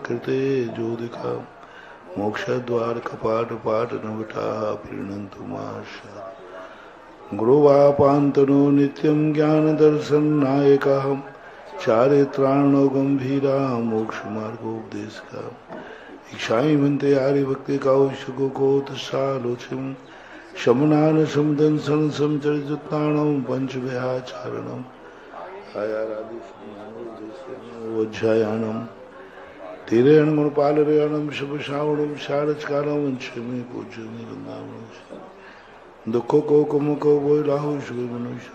कृते जोदिका मोक्षद्वार कपाट पाट नवटाः प्रीणन्तु माशा गुरुवापान्तनो नित्यं ज्ञानदर्शननायकः चारित्राणो गंभीरा मोक्षमार्गोपदेशका इच्छाई भन्ते आर्यभक्ति कौशिकोकोत्सालोचन शमनान समदंसन समचरिताणं पंचविहाचारणं आयारादिशयानम तीरेण गुणपालरेणम शुभ श्रावणम शारचकालम वंशमे पूज्यमे वंदामि दुखो को कुमुको वो राहु शुभ मनुष्य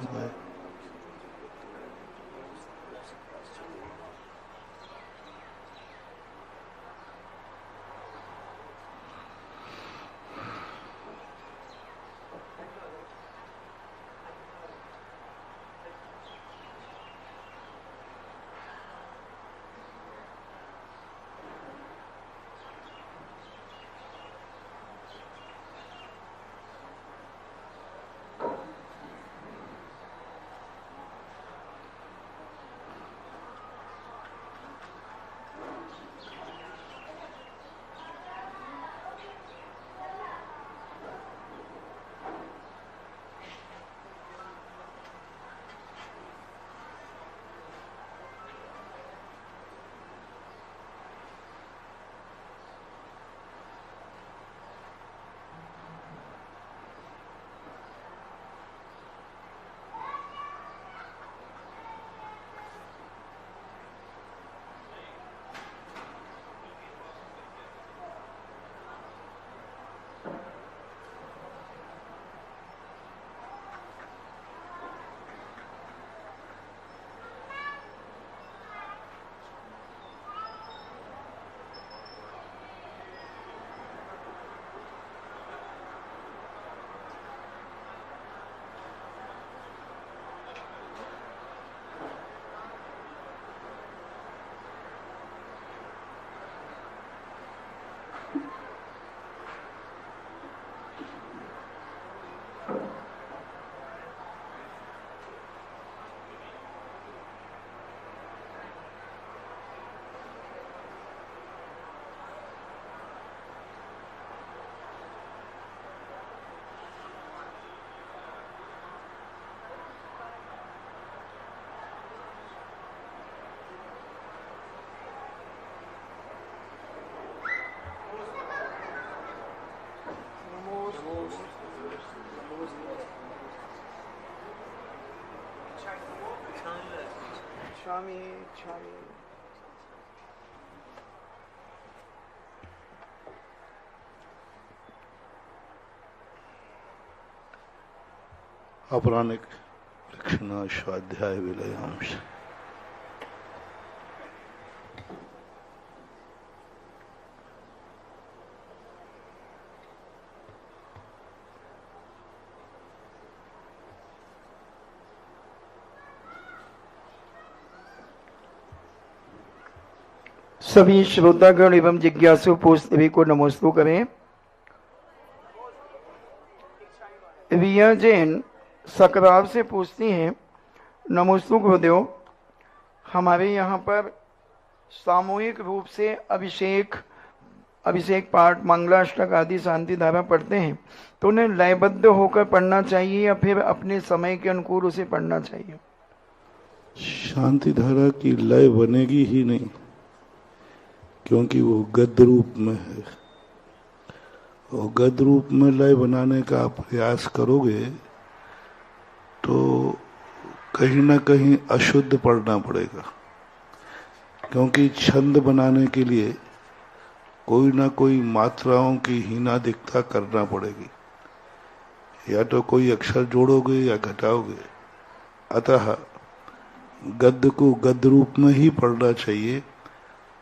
स्वामी स्वामी अपराणिक लक्षण स्वाध्याय विलयांश सभी श्रोतागण एवं जिज्ञासु सभी को नमस्ते करें। रिया जैन सकरार से पूछती हैं, नमस्ते गुरुदेव, हमारे यहाँ पर सामूहिक रूप से अभिषेक पाठ मंगलाष्टक आदि शांति धारा पढ़ते हैं, तो उन्हें लयबद्ध होकर पढ़ना चाहिए या फिर अपने समय के अनुकूल उसे पढ़ना चाहिए? शांति धारा की लय बनेगी ही नहीं, क्योंकि वो गद्य रूप में है और गद्य रूप में लय बनाने का प्रयास करोगे तो कहीं ना कहीं अशुद्ध पढ़ना पड़ेगा, क्योंकि छंद बनाने के लिए कोई ना कोई मात्राओं की हीनाधिकता करना पड़ेगी, या तो कोई अक्षर जोड़ोगे या घटाओगे। अतः गद्य को गद्य रूप में ही पढ़ना चाहिए,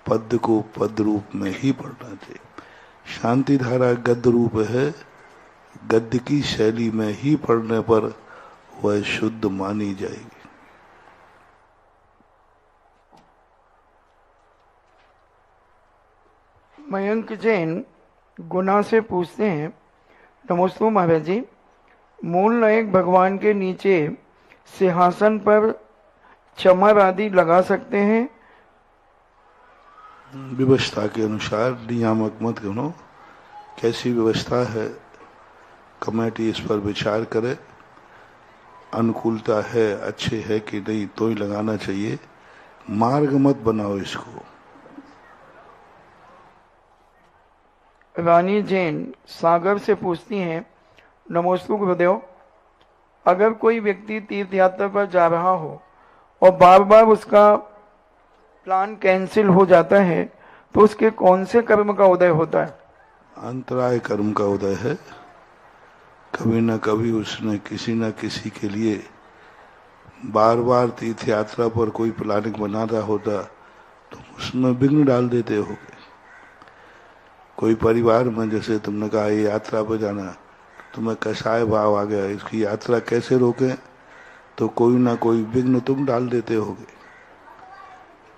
पद्य को पद रूप में ही पढ़ना चाहिए। शांति धारा गद्य रूप है, गद्य की शैली में ही पढ़ने पर वह शुद्ध मानी जाएगी। मयंक जैन गुना से पूछते हैं, नमस्ते महाराज जी, मूल नायक भगवान के नीचे सिंहासन पर चमर आदि लगा सकते हैं? व्यवस्था के अनुसार नियामक मत गणों, कैसी व्यवस्था है कमेटी इस पर विचार करे, अनुकूलता है, अच्छे है कि नहीं तो ही लगाना चाहिए, मार्ग मत बनाओ इसको। रानी जैन सागर से पूछती हैं, नमोस्तु गुरुदेव, अगर कोई व्यक्ति तीर्थ यात्रा पर जा रहा हो और बार बार उसका प्लान कैंसिल हो जाता है तो उसके कौन से कर्म का उदय होता है? अंतराय कर्म का उदय है। कभी न कभी उसने किसी न किसी के लिए बार बार तीर्थ यात्रा पर कोई प्लानिंग बनाता होता तो उसमें विघ्न डाल देते होगे। कोई परिवार में जैसे तुमने कहा ये यात्रा पर जाना, तुम्हें कसाय भाव आ गया, इसकी यात्रा कैसे रोकें, तो कोई ना कोई विघ्न तुम डाल देते होगे।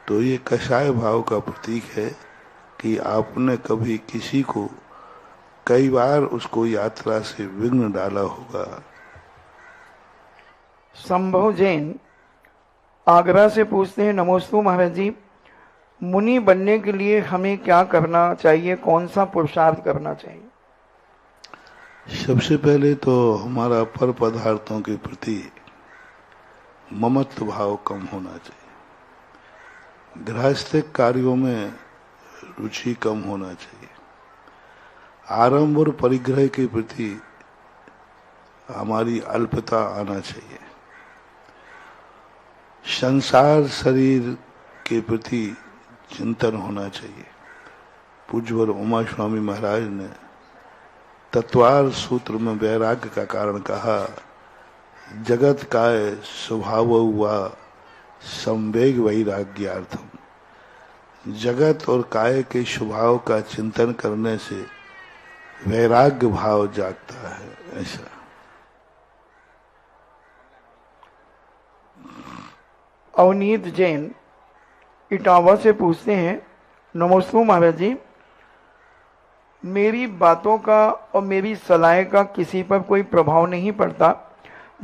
तो ये कसाय भाव का प्रतीक है कि आपने कभी किसी को कई बार उसको यात्रा से विघ्न डाला होगा। संभव जैन आगरा से पूछते हैं, नमोस्तु महाराज जी, मुनि बनने के लिए हमें क्या करना चाहिए, कौन सा पुरुषार्थ करना चाहिए? सबसे पहले तो हमारा पर पदार्थों के प्रति ममत्व भाव कम होना चाहिए। गृहस्थिक कार्यों में रुचि कम होना चाहिए। आरंभ और परिग्रह के प्रति हमारी अल्पता आना चाहिए। संसार शरीर के प्रति चिंतन होना चाहिए। पूज्यवर उमा स्वामी महाराज ने तत्वार सूत्र में वैराग्य का कारण कहा, जगत काय स्वभाव हुआ संवेग वैराग्यार्थम। जगत और काय के स्वभाव का चिंतन करने से वैराग्य भाव जागता है। ऐसा अवनीत जैन इटावा से पूछते हैं, नमोस्तु महाराज जी, मेरी बातों का और मेरी सलाह का किसी पर कोई प्रभाव नहीं पड़ता,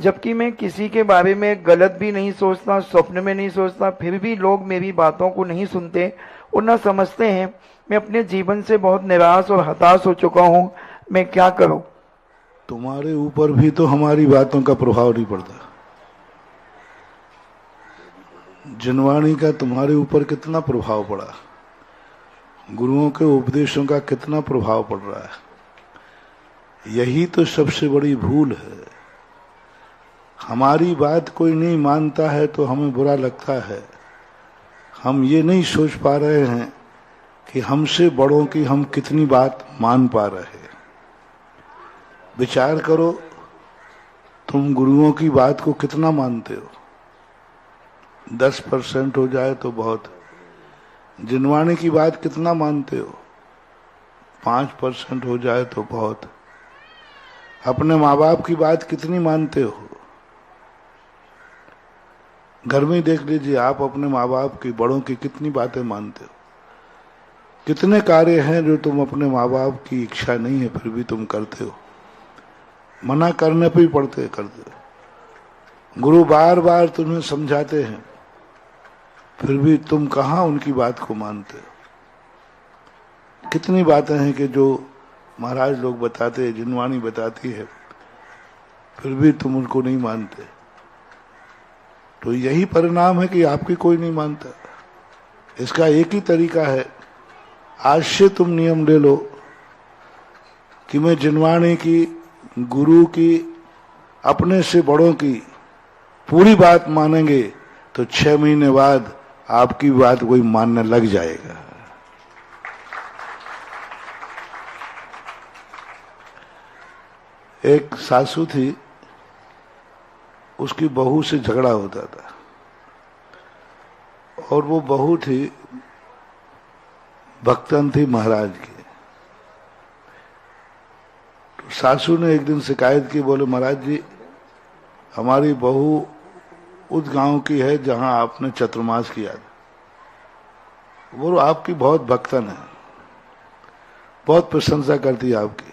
जबकि मैं किसी के बारे में गलत भी नहीं सोचता, स्वप्न में नहीं सोचता, फिर भी लोग मेरी बातों को नहीं सुनते और न समझते हैं। मैं अपने जीवन से बहुत निराश और हताश हो चुका हूँ, मैं क्या करूँ? तुम्हारे ऊपर भी तो हमारी बातों का प्रभाव नहीं पड़ता। जनवाणी का तुम्हारे ऊपर कितना प्रभाव पड़ा, गुरुओं के उपदेशों का कितना प्रभाव पड़ रहा है। यही तो सबसे बड़ी भूल है। हमारी बात कोई नहीं मानता है तो हमें बुरा लगता है। हम ये नहीं सोच पा रहे हैं कि हमसे बड़ों की हम कितनी बात मान पा रहे हैं। विचार करो, तुम गुरुओं की बात को कितना मानते हो? 10% हो जाए तो बहुत। जिनवाणी की बात कितना मानते हो? 5% हो जाए तो बहुत। अपने माँ बाप की बात कितनी मानते हो? घर में देख लीजिए, आप अपने माँ बाप की, बड़ों की कितनी बातें मानते हो। कितने कार्य हैं जो तुम अपने माँ बाप की इच्छा नहीं है फिर भी तुम करते हो, मना करने पे ही करते हो। गुरु बार बार तुम्हें समझाते हैं फिर भी तुम कहाँ उनकी बात को मानते हो। कितनी बातें हैं कि जो महाराज लोग बताते हैं, जिनवाणी बताती है, फिर भी तुम उनको नहीं मानते। तो यही परिणाम है कि आपकी कोई नहीं मानता। इसका एक ही तरीका है, आज से तुम नियम ले लो कि मैं जिनवाणी की, गुरु की, अपने से बड़ों की पूरी बात मानेंगे तो 6 महीने बाद आपकी बात कोई मानने लग जाएगा। एक सासू थी, उसकी बहू से झगड़ा होता था और वो बहू थी, भक्तन थी महाराज की। तो सासू ने एक दिन शिकायत की, बोले महाराज जी, हमारी बहू उस गांव की है जहां आपने चतुर्मास किया था, वो आपकी बहुत भक्तन है, बहुत प्रशंसा करती है आपकी,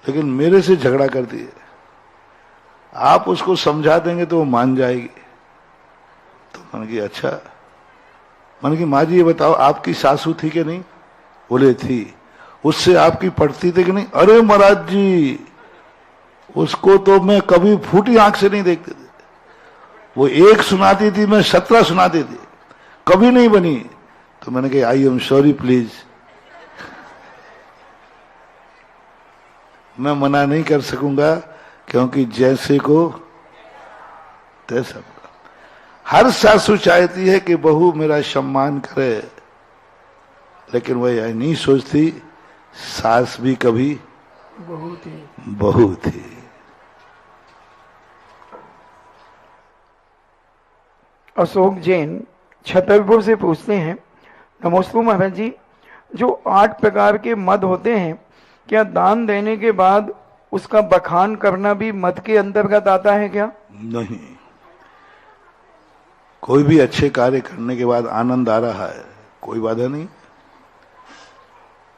लेकिन मेरे से झगड़ा करती है। आप उसको समझा देंगे तो वो मान जाएगी। तो मैंने कहा अच्छा। मैंने कि माँ जी ये बताओ आपकी सासू थी कि नहीं? बोले थी। उससे आपकी पड़ती थी कि नहीं? अरे महाराज जी उसको तो मैं कभी फूटी आंख से नहीं देखते थे, वो एक सुनाती थी मैं 17 सुनाती थी, कभी नहीं बनी। तो मैंने कहा आई एम सॉरी प्लीज, मैं मना नहीं कर सकूंगा क्योंकि जैसे को तैसा। हर सासू चाहती है कि बहू मेरा सम्मान करे, लेकिन वह यह नहीं सोचती सास भी कभी बहू थी। अशोक जैन छतरपुर से पूछते हैं, नमस्ते महाराज जी, जो 8 प्रकार के मद होते हैं, क्या दान देने के बाद उसका बखान करना भी मद के अंतर्गत आता है क्या? नहीं, कोई भी अच्छे कार्य करने के बाद आनंद आ रहा है, कोई बाधा नहीं।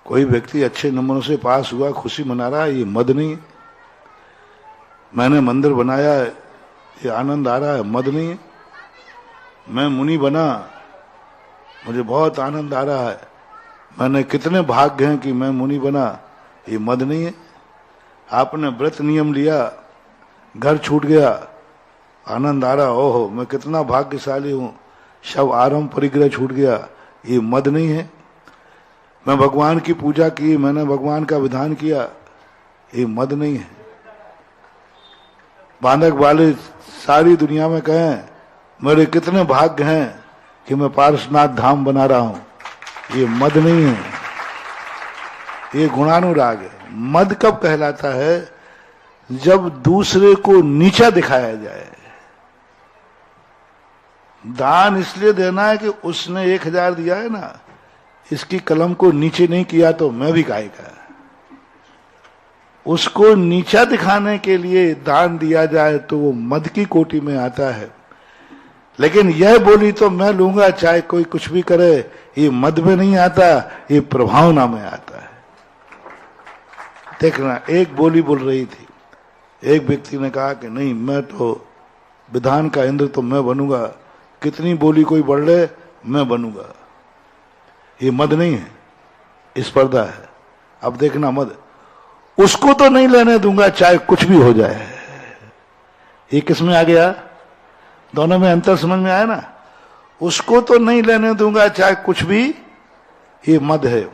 कोई व्यक्ति अच्छे नंबरों से पास हुआ, खुशी मना रहा है, ये मद नहीं है। मैंने मंदिर बनाया, ये आनंद आ रहा है, मद नहीं है। मैं मुनि बना, मुझे बहुत आनंद आ रहा है, मैंने कितने भाग्य हैं कि मैं मुनि बना, ये मद नहीं है। आपने व्रत नियम लिया, घर छूट गया, आनंद आ रहा, ओहो मैं कितना भाग्यशाली हूं, शव आरंभ परिग्रह छूट गया, ये मद नहीं है। मैं भगवान की पूजा की, मैंने भगवान का विधान किया, ये मद नहीं है। बांधक वाले सारी दुनिया में कहें मेरे कितने भाग्य हैं कि मैं पारसनाथ धाम बना रहा हूं, ये मद नहीं है, ये गुणानुराग है। मद कब कहलाता है? जब दूसरे को नीचा दिखाया जाए। दान इसलिए देना है कि उसने 1000 दिया है ना, इसकी कलम को नीचे नहीं किया तो मैं भी काहे का। उसको नीचा दिखाने के लिए दान दिया जाए तो वो मद की कोटि में आता है। लेकिन यह बोली तो मैं लूंगा चाहे कोई कुछ भी करे, ये मद में नहीं आता, ये प्रभावना में आता है। देखना, एक बोली बोल रही थी, एक व्यक्ति ने कहा कि नहीं मैं तो विधान का इंद्र तो मैं बनूंगा, कितनी बोली कोई बढ़ ले मैं बनूंगा, ये मद नहीं है, स्पर्धा है। अब देखना मद, उसको तो नहीं लेने दूंगा चाहे कुछ भी हो जाए। ये किस में आ गया? दोनों में अंतर समझ में आया ना? उसको तो नहीं लेने दूंगा चाहे कुछ भी, ये मद है।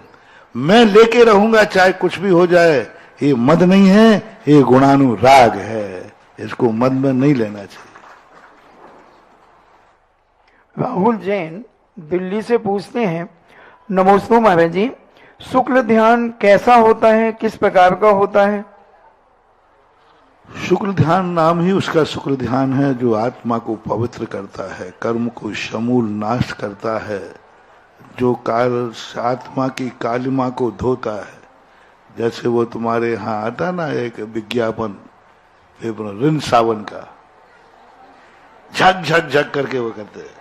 मैं लेके रहूंगा चाहे कुछ भी हो जाए, ये मद नहीं है, ये गुणानुराग है। इसको मद में नहीं लेना चाहिए। राहुल जैन दिल्ली से पूछते हैं, नमस्ते महाराज जी, शुक्ल ध्यान कैसा होता है, किस प्रकार का होता है? शुक्ल ध्यान नाम ही उसका शुक्ल ध्यान है, जो आत्मा को पवित्र करता है, कर्म को समूल नाश करता है, जो आत्मा की कालिमा को धोता है। जैसे वो तुम्हारे यहाँ आता ना एक विज्ञापन रिन सावन का, झक झक झक करके वो करते हैं,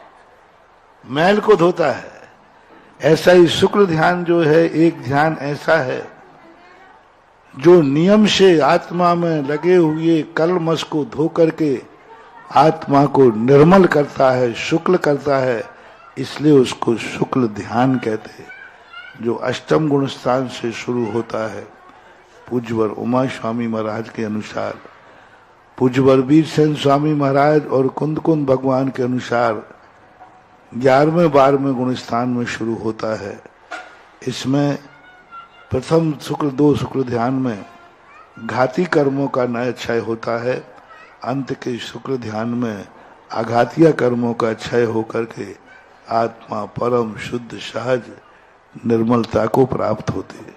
मैल को धोता है। ऐसा ही शुक्ल ध्यान जो है, एक ध्यान ऐसा है जो नियम से आत्मा में लगे हुए कलमश को धो करके आत्मा को निर्मल करता है, शुक्ल करता है, इसलिए उसको शुक्ल ध्यान कहते हैं, जो अष्टम गुण स्थान से शुरू होता है। पूज्यवर उमा स्वामी महाराज के अनुसार, पूज्यवर वीर सेन स्वामी महाराज और कुंद कुंद भगवान के अनुसार 11वें 12वें गुण स्थान में शुरू होता है। इसमें प्रथम शुक्ल 2 शुक्ल ध्यान में घाती कर्मों का नय क्षय होता है, अंत के शुक्ल ध्यान में आघातिया कर्मों का क्षय होकर के आत्मा परम शुद्ध सहज निर्मलता को प्राप्त होती है।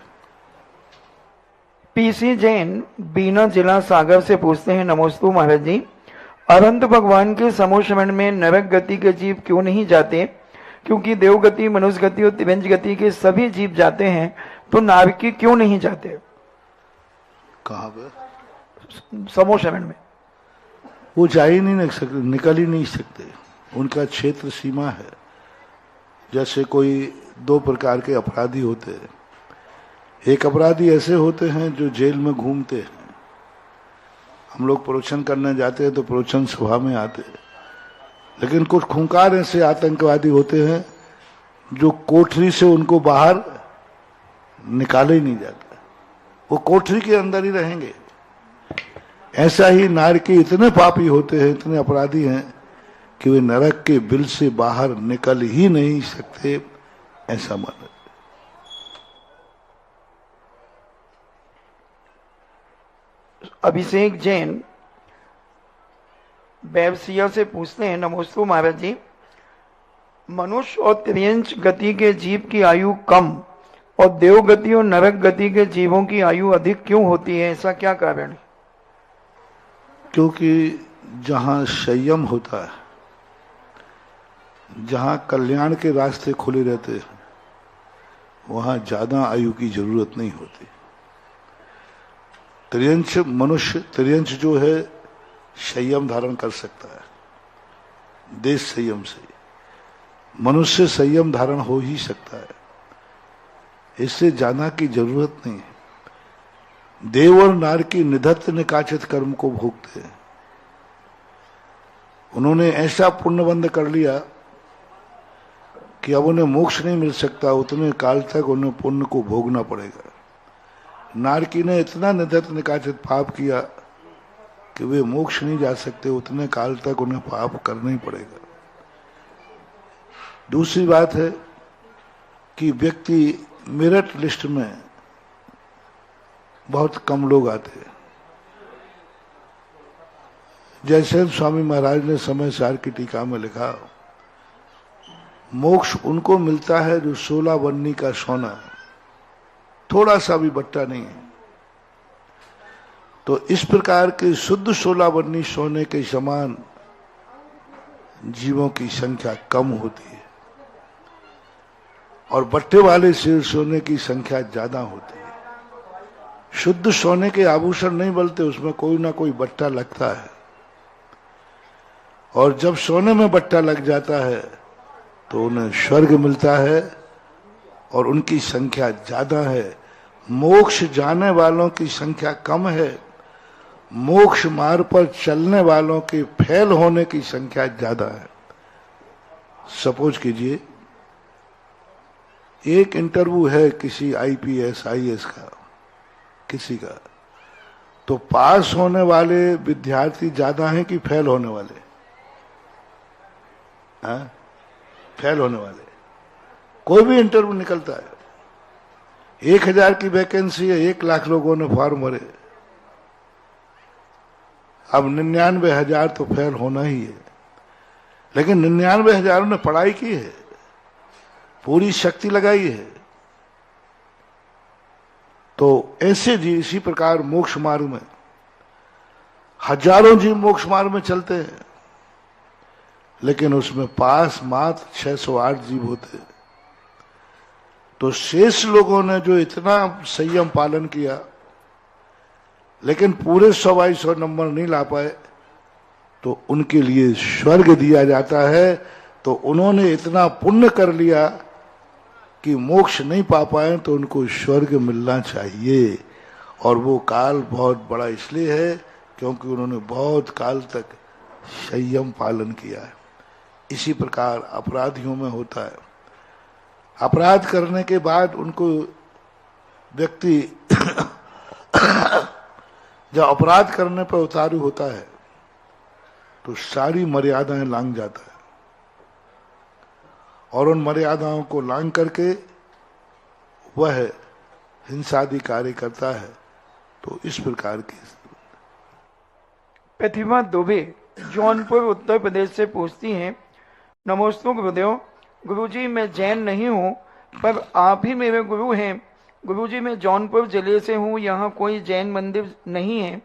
पीसी जैन बीना जिला सागर से पूछते हैं, नमस्ते महाराज जी, अनंत भगवान के समोषमण में नरक गति के जीव क्यों नहीं जाते? क्योंकि देवगति, मनुष्य गति और त्रिभंज गति के सभी जीव जाते हैं, तो नारकी क्यों नहीं जाते? कहाँ पे? समोषमण में। वो जा ही नहीं सकते, निकल ही नहीं सकते, उनका क्षेत्र सीमा है। जैसे कोई 2 प्रकार के अपराधी होते हैं। एक अपराधी ऐसे होते हैं जो जेल में घूमते हैं, हम लोग प्रवचन करने जाते हैं तो प्रवचन सभा में आते हैं, लेकिन कुछ खूंखार ऐसे आतंकवादी होते हैं जो कोठरी से उनको बाहर निकाले ही नहीं जाता, वो कोठरी के अंदर ही रहेंगे। ऐसा ही नारकी इतने पापी होते हैं, इतने अपराधी हैं कि वे नरक के बिल से बाहर निकल ही नहीं सकते, ऐसा माना। अभिषेक जैन बैवसिया से पूछते हैं, नमोस्तु महाराज जी, मनुष्य और त्रियंच गति के जीव की आयु कम और देव गति और नरक गति के जीवों की आयु अधिक क्यों होती है, ऐसा क्या कारण है? क्योंकि जहां संयम होता है, जहां कल्याण के रास्ते खुले रहते हैं, वहां ज्यादा आयु की जरूरत नहीं होती। त्रियंच मनुष्य, त्रियंच जो है संयम धारण कर सकता है, देश संयम से। मनुष्य संयम धारण हो ही सकता है, इससे ज्यादा की जरूरत नहीं है। देव और नार की निधत्त निकाचित कर्म को भोगते हैं। उन्होंने ऐसा पुण्यबंध कर लिया कि अब उन्हें मोक्ष नहीं मिल सकता, उतने काल तक उन्हें पुण्य को भोगना पड़ेगा। नारकी ने इतना निधत्त निकाचित पाप किया कि वे मोक्ष नहीं जा सकते, उतने काल तक उन्हें पाप करना ही पड़ेगा। दूसरी बात है कि व्यक्ति मेरिट लिस्ट में बहुत कम लोग आते हैं। जैसे स्वामी महाराज ने समय सार की टीका में लिखा, मोक्ष उनको मिलता है जो 16 बन्नी का सोना, थोड़ा सा भी बट्टा नहीं है। तो इस प्रकार के शुद्ध 16 बन्नी सोने के समान जीवों की संख्या कम होती है और बट्टे वाले शेर सोने की संख्या ज्यादा होती है। शुद्ध सोने के आभूषण नहीं बलते, उसमें कोई ना कोई बट्टा लगता है, और जब सोने में बट्टा लग जाता है तो उन्हें स्वर्ग मिलता है और उनकी संख्या ज्यादा है। मोक्ष जाने वालों की संख्या कम है, मोक्ष मार्ग पर चलने वालों के फेल होने की संख्या ज्यादा है। सपोज कीजिए एक इंटरव्यू है किसी आईपीएस आईएएस का, किसी का, तो पास होने वाले विद्यार्थी ज्यादा हैं कि फेल होने वाले? हाँ, फेल होने वाले। कोई भी इंटरव्यू निकलता है, 1000 की वैकेंसी है, 1 लाख लोगों ने फॉर्म भरे, अब 99,000 तो फेल होना ही है। लेकिन 99,000 ने पढ़ाई की है, पूरी शक्ति लगाई है। तो ऐसे जी इसी प्रकार मोक्ष मार्ग में हजारों जीव मोक्ष मार्ग में चलते हैं, लेकिन उसमें पास मात्र 608 जीव होते हैं। तो शेष लोगों ने जो इतना संयम पालन किया लेकिन पूरे 100-200 नंबर नहीं ला पाए, तो उनके लिए स्वर्ग दिया जाता है। तो उन्होंने इतना पुण्य कर लिया कि मोक्ष नहीं पा पाए, तो उनको स्वर्ग मिलना चाहिए। और वो काल बहुत बड़ा इसलिए है क्योंकि उन्होंने बहुत काल तक संयम पालन किया है। इसी प्रकार अपराधियों में होता है। अपराध करने के बाद उनको व्यक्ति जब अपराध करने पर उतारू होता है तो सारी मर्यादाएं लांघ जाता है और उन मर्यादाओं को लांघ करके वह हिंसादी कार्य करता है। तो इस प्रकार की प्रतिभा दुबे जौनपुर उत्तर प्रदेश से पूछती हैं, नमोस्तु गुरुदेव, गुरुजी मैं जैन नहीं हूँ पर आप ही मेरे गुरु हैं। गुरुजी मैं जौनपुर जिले से हूँ, यहाँ कोई जैन मंदिर नहीं है।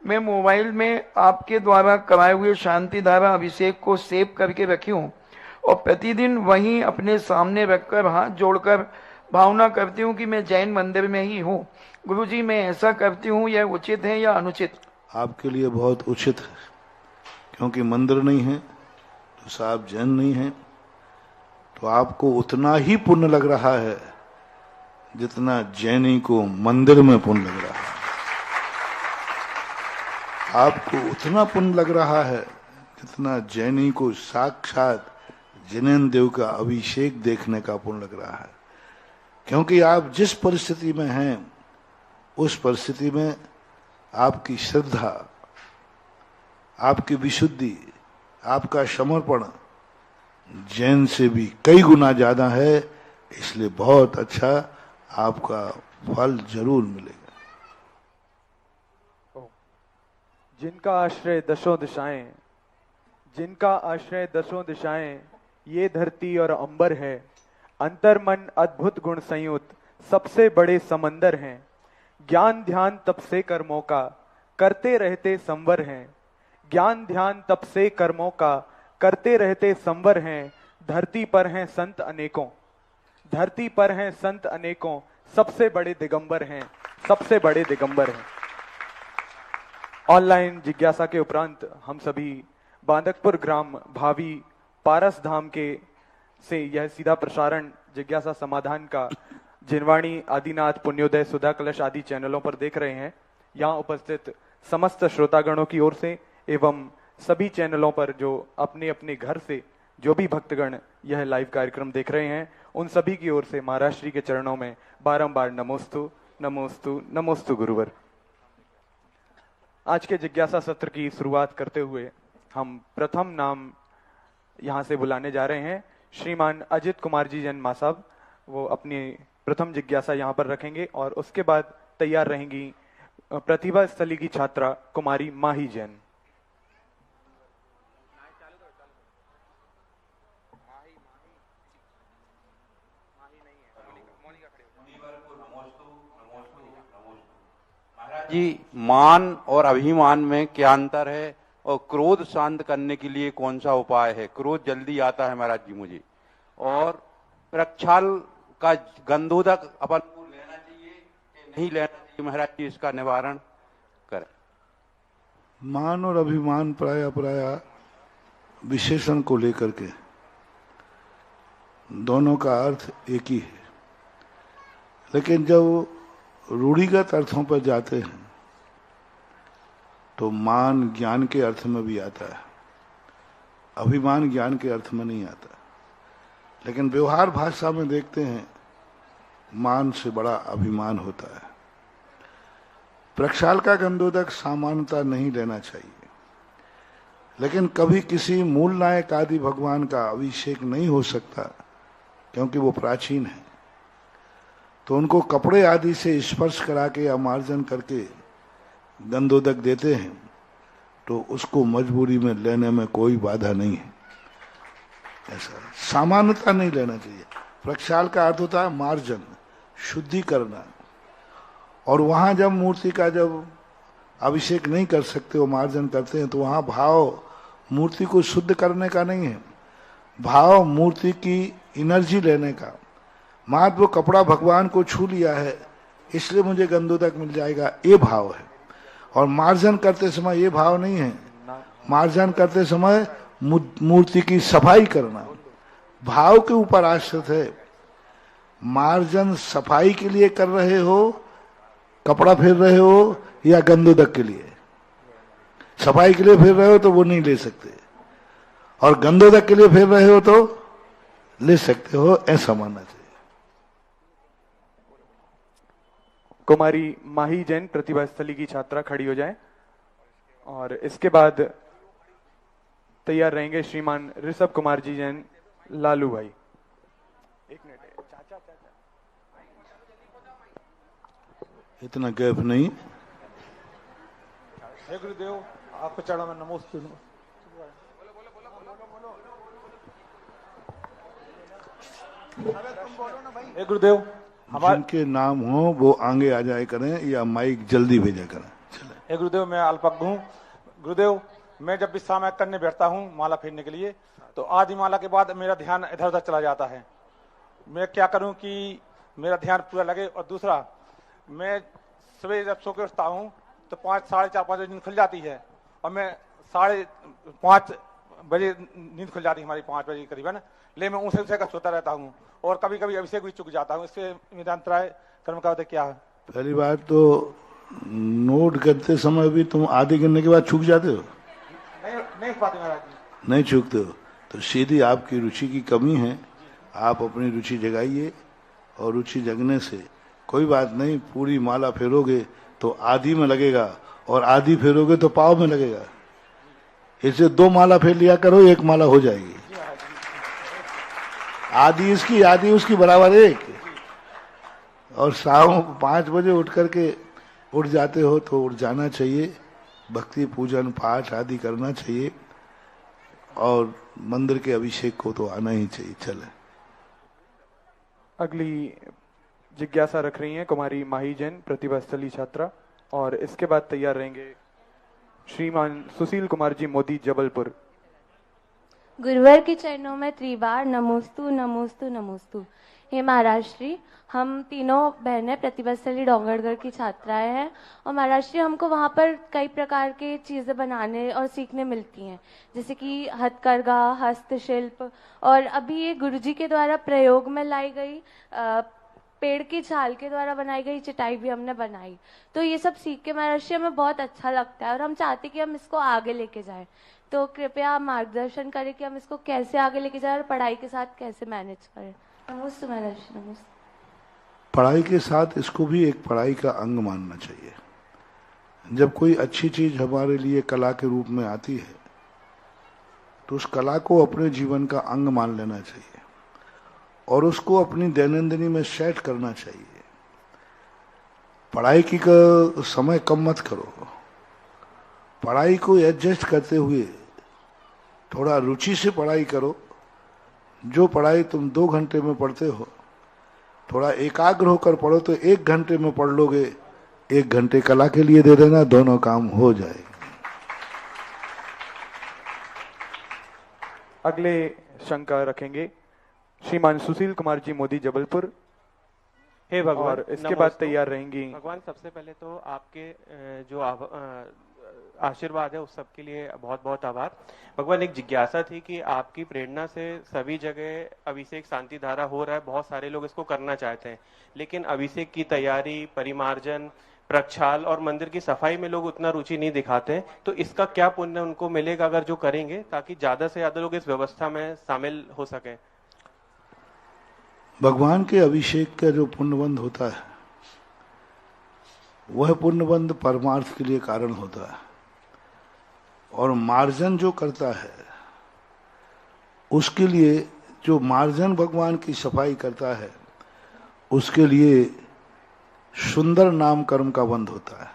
मैं मोबाइल में आपके द्वारा कराए हुए शांति धारा अभिषेक को सेव करके रखी हूँ और प्रतिदिन वहीं अपने सामने रखकर हाथ जोड़कर भावना करती हूँ कि मैं जैन मंदिर में ही हूँ। गुरुजी मैं ऐसा करती हूँ, यह उचित है या अनुचित? आपके लिए बहुत उचित है, क्योंकि मंदिर नहीं है तो साहब जैन नहीं है, तो आपको उतना ही पुण्य लग रहा है जितना जैनी को मंदिर में पुण्य लग रहा है। आपको उतना पुण्य लग रहा है जितना जैनी को साक्षात जिनेन्द्र देव का अभिषेक देखने का पुण्य लग रहा है। क्योंकि आप जिस परिस्थिति में हैं उस परिस्थिति में आपकी श्रद्धा, आपकी विशुद्धि, आपका समर्पण जैन से भी कई गुना ज्यादा है। इसलिए बहुत अच्छा आपका फल जरूर मिलेगा। जिनका आश्रय दशों दिशाएं, जिनका आश्रय दशों दिशाएं, ये धरती और अंबर है। अंतर मन अद्भुत गुण संयुक्त सबसे बड़े समंदर हैं। ज्ञान ध्यान तप से कर्मों का करते रहते संवर हैं। ज्ञान ध्यान तप से कर्मों का करते रहते संवर हैं। धरती पर हैं संत अनेकों, धरती पर हैं संत अनेकों, सबसे बड़े दिगंबर हैं, सबसे बड़े दिगंबर हैं। ऑनलाइन जिज्ञासा के उपरांत हम सभी बांदकपुर ग्राम भावी पारस धाम के से यह सीधा प्रसारण जिज्ञासा समाधान का जिनवाणी, आदिनाथ, पुण्योदय, सुधा कलश आदि चैनलों पर देख रहे हैं। यहाँ उपस्थित समस्त श्रोतागणों की ओर से एवं सभी चैनलों पर जो अपने अपने घर से जो भी भक्तगण यह लाइव कार्यक्रम देख रहे हैं, उन सभी की ओर से महाराज श्री के चरणों में बारंबार नमोस्तु नमोस्तु नमोस्तु गुरुवर। आज के जिज्ञासा सत्र की शुरुआत करते हुए हम प्रथम नाम यहाँ से बुलाने जा रहे हैं श्रीमान अजित कुमार जी जैन मां साहब। वो अपनी प्रथम जिज्ञासा यहाँ पर रखेंगे और उसके बाद तैयार रहेंगी प्रतिभा स्थली की छात्रा कुमारी माही जैन। जी, मान और अभिमान में क्या अंतर है और क्रोध शांत करने के लिए कौन सा उपाय है? क्रोध जल्दी आता है महाराज जी मुझे। और प्रक्षाल का गंधोदक अपन को लेना चाहिए कि नहीं लेना चाहिए महाराज जी, इसका निवारण करें। मान और अभिमान प्राय विशेषण को लेकर के दोनों का अर्थ एक ही है, लेकिन जब रूढ़िगत अर्थों पर जाते हैं तो मान ज्ञान के अर्थ में भी आता है, अभिमान ज्ञान के अर्थ में नहीं आता। लेकिन व्यवहार भाषा में देखते हैं मान से बड़ा अभिमान होता है। प्रक्षाल का गंधोदक सामान्यता नहीं लेना चाहिए, लेकिन कभी किसी मूल नायक आदि भगवान का अभिषेक नहीं हो सकता क्योंकि वो प्राचीन है, तो उनको कपड़े आदि से स्पर्श करा के या मार्जन करके गंधोदक देते हैं, तो उसको मजबूरी में लेने में कोई बाधा नहीं है। ऐसा सामान्यता नहीं लेना चाहिए। प्रक्षाल का अर्थ होता है मार्जन, शुद्धि करना। और वहां जब मूर्ति का जब अभिषेक नहीं कर सकते, वो मार्जन करते हैं, तो वहां भाव मूर्ति को शुद्ध करने का नहीं है, भाव मूर्ति की एनर्जी लेने का। मात्र वो कपड़ा भगवान को छू लिया है इसलिए मुझे गंधोदक मिल जाएगा, ये भाव है। और मार्जन करते समय ये भाव नहीं है। मार्जन करते समय मूर्ति की सफाई करना भाव के ऊपर आश्रित है। मार्जन सफाई के लिए कर रहे हो, कपड़ा फेर रहे हो, या गंधोदक के लिए? सफाई के लिए फेर रहे हो तो वो नहीं ले सकते, और गंधोदक के लिए फेर रहे हो तो ले सकते हो, ऐसा मानना चाहिए। कुमारी माही जैन प्रतिभा स्थली की छात्रा खड़ी हो जाए और इसके बाद तैयार रहेंगे श्रीमान ऋषभ कुमार जी जैन लालू भाई। एक मिनट, चाचा इतना गैप नहीं। हे गुरुदेव, आपके चरणों में नमोस्तु। हे गुरुदेव, जिनके नाम हो वो आगे आ जाए करें या माइक जल्दी भेजा करें। हे गुरुदेव, मैं अल्पज्ञ हूँ। गुरुदेव, मैं जब भी समय करने बैठता हूँ माला फेरने के लिए, तो आधी माला के बाद मेरा ध्यान इधर उधर चला जाता है। मैं क्या करूँ कि मेरा ध्यान पूरा लगे। और दूसरा, मैं सुबह जब सो के उठता हूँ तो 5, साढ़े 4, 5 बजे नींद खुल जाती है, और मैं 5:30 बजे नींद खुल जाती है हमारी, 5 बजे करीबन। ले मैं ऊँचे का सोता रहता हूँ और कभी कभी अभिषेक भी चुक जाता हूँ। इससे मेरा अंतराय कर्म का क्या है? पहली बात तो नोट करते समय भी तुम आधे गिनने के बाद छूक जाते हो? नहीं पाते महाराज जी। नहीं छूकते हो, तो सीधी आपकी रुचि की कमी है, आप अपनी रुचि जगाइए, और रुचि जगने से कोई बात नहीं, पूरी माला फेरोगे तो आधी में लगेगा, और आधी फेरोगे तो पाव में लगेगा। इसे 2 माला फेर लिया करो, 1 माला हो जाएगी। आधी इसकी आधी उसकी बराबर 1। और शाम 5 बजे उठ करके उठ जाते हो तो उठ जाना चाहिए, भक्ति पूजन पाठ आदि करना चाहिए, और मंदिर के अभिषेक को तो आना ही चाहिए। चले, अगली जिज्ञासा रख रही हैं कुमारी माही जैन, प्रतिभा स्थली छात्रा, और इसके बाद तैयार रहेंगे श्रीमान सुशील कुमार जी मोदी, जबलपुर। गुरुवर के चरणों में त्रिबार नमोस्तु नमोस्तु नमोस्तु। हे महाराज श्री, हम तीनों बहनें प्रतिभा स्थली डोंगरगढ़ की छात्राएं हैं, और महाराज श्री हमको वहाँ पर कई प्रकार के चीज़ें बनाने और सीखने मिलती हैं, जैसे कि हथकरघा, हस्तशिल्प, और अभी ये गुरुजी के द्वारा प्रयोग में लाई गई पेड़ की छाल के द्वारा बनाई गई चटाई भी हमने बनाई। तो ये सब सीख के महाराज श्री हमें बहुत अच्छा लगता है, और हम चाहते कि हम इसको आगे लेके जाएं। तो कृपया आप मार्गदर्शन करें कि हम इसको कैसे आगे लेके जाएं और पढ़ाई के साथ कैसे मैनेज करें। नमस्ते महाराज श्री, नमस्ते। पढ़ाई के साथ इसको भी एक पढ़ाई का अंग मानना चाहिए। जब कोई अच्छी चीज हमारे लिए कला के रूप में आती है तो उस कला को अपने जीवन का अंग मान लेना चाहिए, और उसको अपनी दैनंदिनी में सेट करना चाहिए। पढ़ाई की समय कम मत करो, पढ़ाई को एडजस्ट करते हुए थोड़ा रुचि से पढ़ाई करो। जो पढ़ाई तुम 2 घंटे में पढ़ते हो, थोड़ा एकाग्र होकर पढ़ो तो 1 घंटे में पढ़ लोगे। 1 घंटे कला के लिए दे देना, दोनों काम हो जाएंगे। अगले शंका रखेंगे श्रीमान सुशील कुमार जी मोदी, जबलपुर। हे भगवान, और इसके बाद तैयार रहेंगी भगवान। सबसे पहले तो आपके जो आशीर्वाद है उस सब के लिए बहुत बहुत आभार। भगवान, एक जिज्ञासा थी कि आपकी प्रेरणा से सभी जगह अभिषेक शांति धारा हो रहा है, बहुत सारे लोग इसको करना चाहते हैं, लेकिन अभिषेक की तैयारी, परिमार्जन, प्रक्षाल और मंदिर की सफाई में लोग उतना रुचि नहीं दिखाते हैं। तो इसका क्या पुण्य उनको मिलेगा अगर जो करेंगे, ताकि ज्यादा से ज्यादा लोग इस व्यवस्था में शामिल हो सकें? भगवान के अभिषेक का जो पुण्यबंध होता है, वह पुण्यबंध परमार्थ के लिए कारण होता है, और मार्जन जो करता है उसके लिए, जो मार्जन भगवान की सफाई करता है उसके लिए सुंदर नाम कर्म का बंध होता है।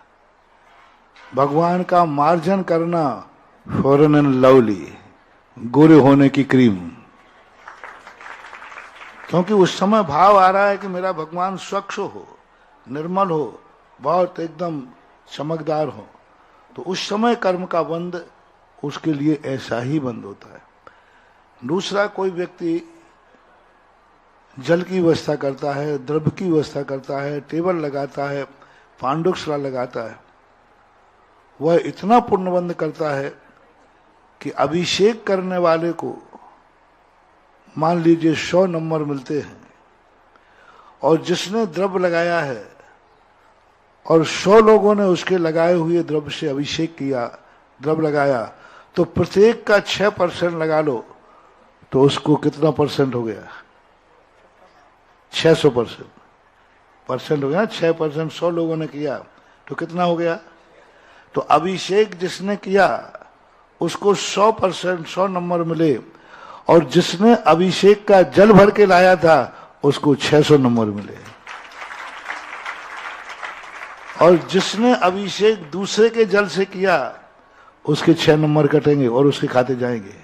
भगवान का मार्जन करना फेयर एंड लवली, गोरे होने की क्रीम, क्योंकि उस समय भाव आ रहा है कि मेरा भगवान स्वच्छ हो, निर्मल हो, बहुत एकदम चमकदार हो, तो उस समय कर्म का बंध उसके लिए ऐसा ही बंद होता है। दूसरा, कोई व्यक्ति जल की व्यवस्था करता है, द्रव्य की व्यवस्था करता है, टेबल लगाता है, पांडुकशिला लगाता है, वह इतना पुण्यबंध करता है कि अभिषेक करने वाले को मान लीजिए 100 नंबर मिलते हैं, और जिसने द्रव्य लगाया है और 100 लोगों ने उसके लगाए हुए द्रव्य से अभिषेक किया, द्रव्य लगाया, तो प्रत्येक का 6% लगा लो तो उसको कितना परसेंट हो गया? 600% हो गया। 6% 100 लोगों ने किया तो कितना हो गया? तो अभिषेक जिसने किया उसको 100% 100 नंबर मिले, और जिसने अभिषेक का जल भर के लाया था उसको 600 नंबर मिले, और जिसने अभिषेक दूसरे के जल से किया उसके 6 नंबर कटेंगे और उसके खाते जाएंगे।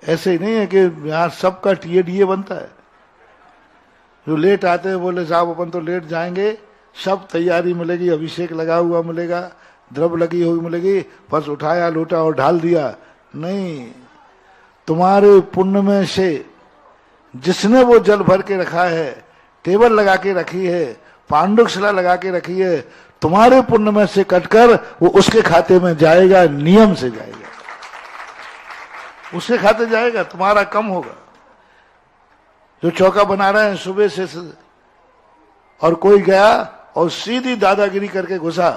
ऐसे ही नहीं है कि यहाँ सबका टीए बनता है। जो लेट आते हैं बोले साहब अपन तो लेट जाएंगे, सब तैयारी मिलेगी, अभिषेक लगा हुआ मिलेगा, द्रव्य लगी हुई मिलेगी, बस उठाया लोटा और ढाल दिया। नहीं, तुम्हारे पुण्य में से जिसने वो जल भर के रखा है, टेबल लगा के रखी है, पांडुकशिला लगा के रखी है, तुम्हारे पुण्य में से कटकर वो उसके खाते में जाएगा, नियम से जाएगा, उसके खाते जाएगा, तुम्हारा कम होगा। जो चौका बना रहे हैं सुबह से, और कोई गया और सीधी दादागिरी करके घुसा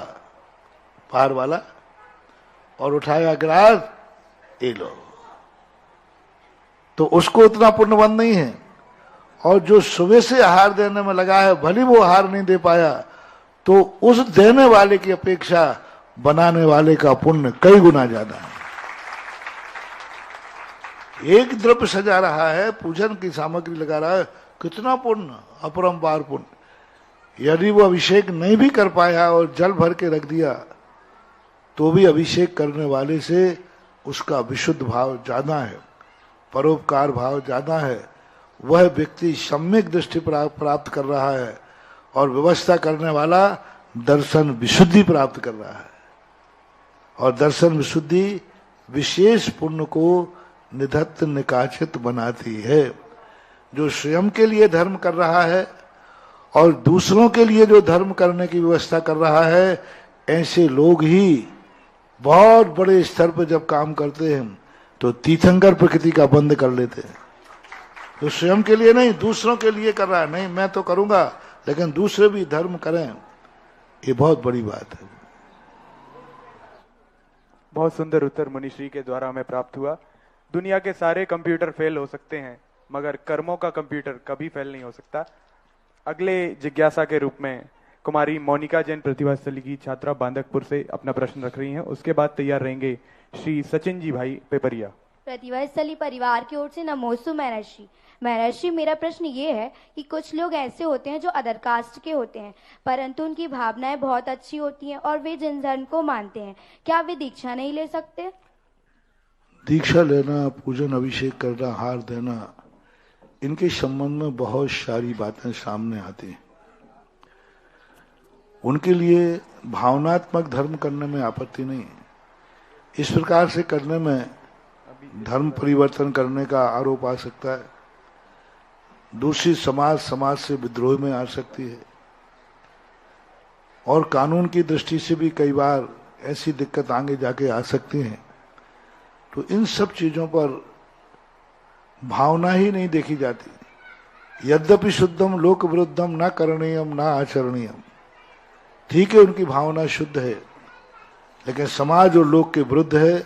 पार वाला और उठाया गिलास, ये लो, तो उसको उतना पुण्यवान नहीं है। और जो सुबह से आहार देने में लगा है, भले वो आहार नहीं दे पाया, तो उस देने वाले की अपेक्षा बनाने वाले का पुण्य कई गुना ज्यादा है। एक द्रव्य सजा रहा है, पूजन की सामग्री लगा रहा है, कितना पुण्य, अपरंपार पुण्य। यदि वो अभिषेक नहीं भी कर पाया और जल भर के रख दिया, तो भी अभिषेक करने वाले से उसका विशुद्ध भाव ज्यादा है, परोपकार भाव ज्यादा है। वह व्यक्ति सम्यक दृष्टि प्राप्त कर रहा है और व्यवस्था करने वाला दर्शन विशुद्धि प्राप्त कर रहा है। और दर्शन विशुद्धि विशेष पुण्य को निधत्त निकाचित बनाती है। जो स्वयं के लिए धर्म कर रहा है और दूसरों के लिए जो धर्म करने की व्यवस्था कर रहा है, ऐसे लोग ही बहुत बड़े स्तर पर जब काम करते हैं तो तीर्थंकर प्रकृति का बंद कर लेते हैं। तो स्वयं के लिए नहीं, दूसरों के लिए कर रहा है। नहीं, मैं तो करूंगा, लेकिन दूसरे भी धर्म करें, ये बहुत बड़ी बात है। बहुत सुंदर उत्तर मुनिश्री के द्वारा हमें प्राप्त हुआ। दुनिया के सारे कंप्यूटर फेल हो सकते हैं, मगर कर्मों का कंप्यूटर कभी फेल नहीं हो सकता। अगले जिज्ञासा के रूप में कुमारी मोनिका जैन प्रतिभास्थली की छात्रा बांदकपुर से अपना प्रश्न रख रही हैं। उसके बाद तैयार रहेंगे श्री सचिन जी भाई पेपरिया। प्रतिभास्थली परिवार की ओर से नमोस्तु महर्षि। महर्षि, मेरा प्रश्न ये है कि कुछ लोग ऐसे होते हैं जो अदर कास्ट के होते हैं, परंतु उनकी भावनाएं बहुत अच्छी होती हैं और वे जिन धर्म को मानते हैं, क्या वे दीक्षा नहीं ले सकते? दीक्षा लेना, पूजन अभिषेक करना, हार देना, इनके संबंध में बहुत सारी बातें सामने आती हैं। उनके लिए भावनात्मक धर्म करने में आपत्ति नहीं है। इस प्रकार से करने में धर्म परिवर्तन करने का आरोप आ सकता है। दूसरी समाज से विद्रोह में आ सकती है, और कानून की दृष्टि से भी कई बार ऐसी दिक्कत आगे जाके आ सकती है। तो इन सब चीजों पर भावना ही नहीं देखी जाती। यद्यपि शुद्धम लोक विरुद्धम न करणीयम न आचरणीयम, ठीक है, उनकी भावना शुद्ध है, लेकिन समाज और लोक के विरुद्ध है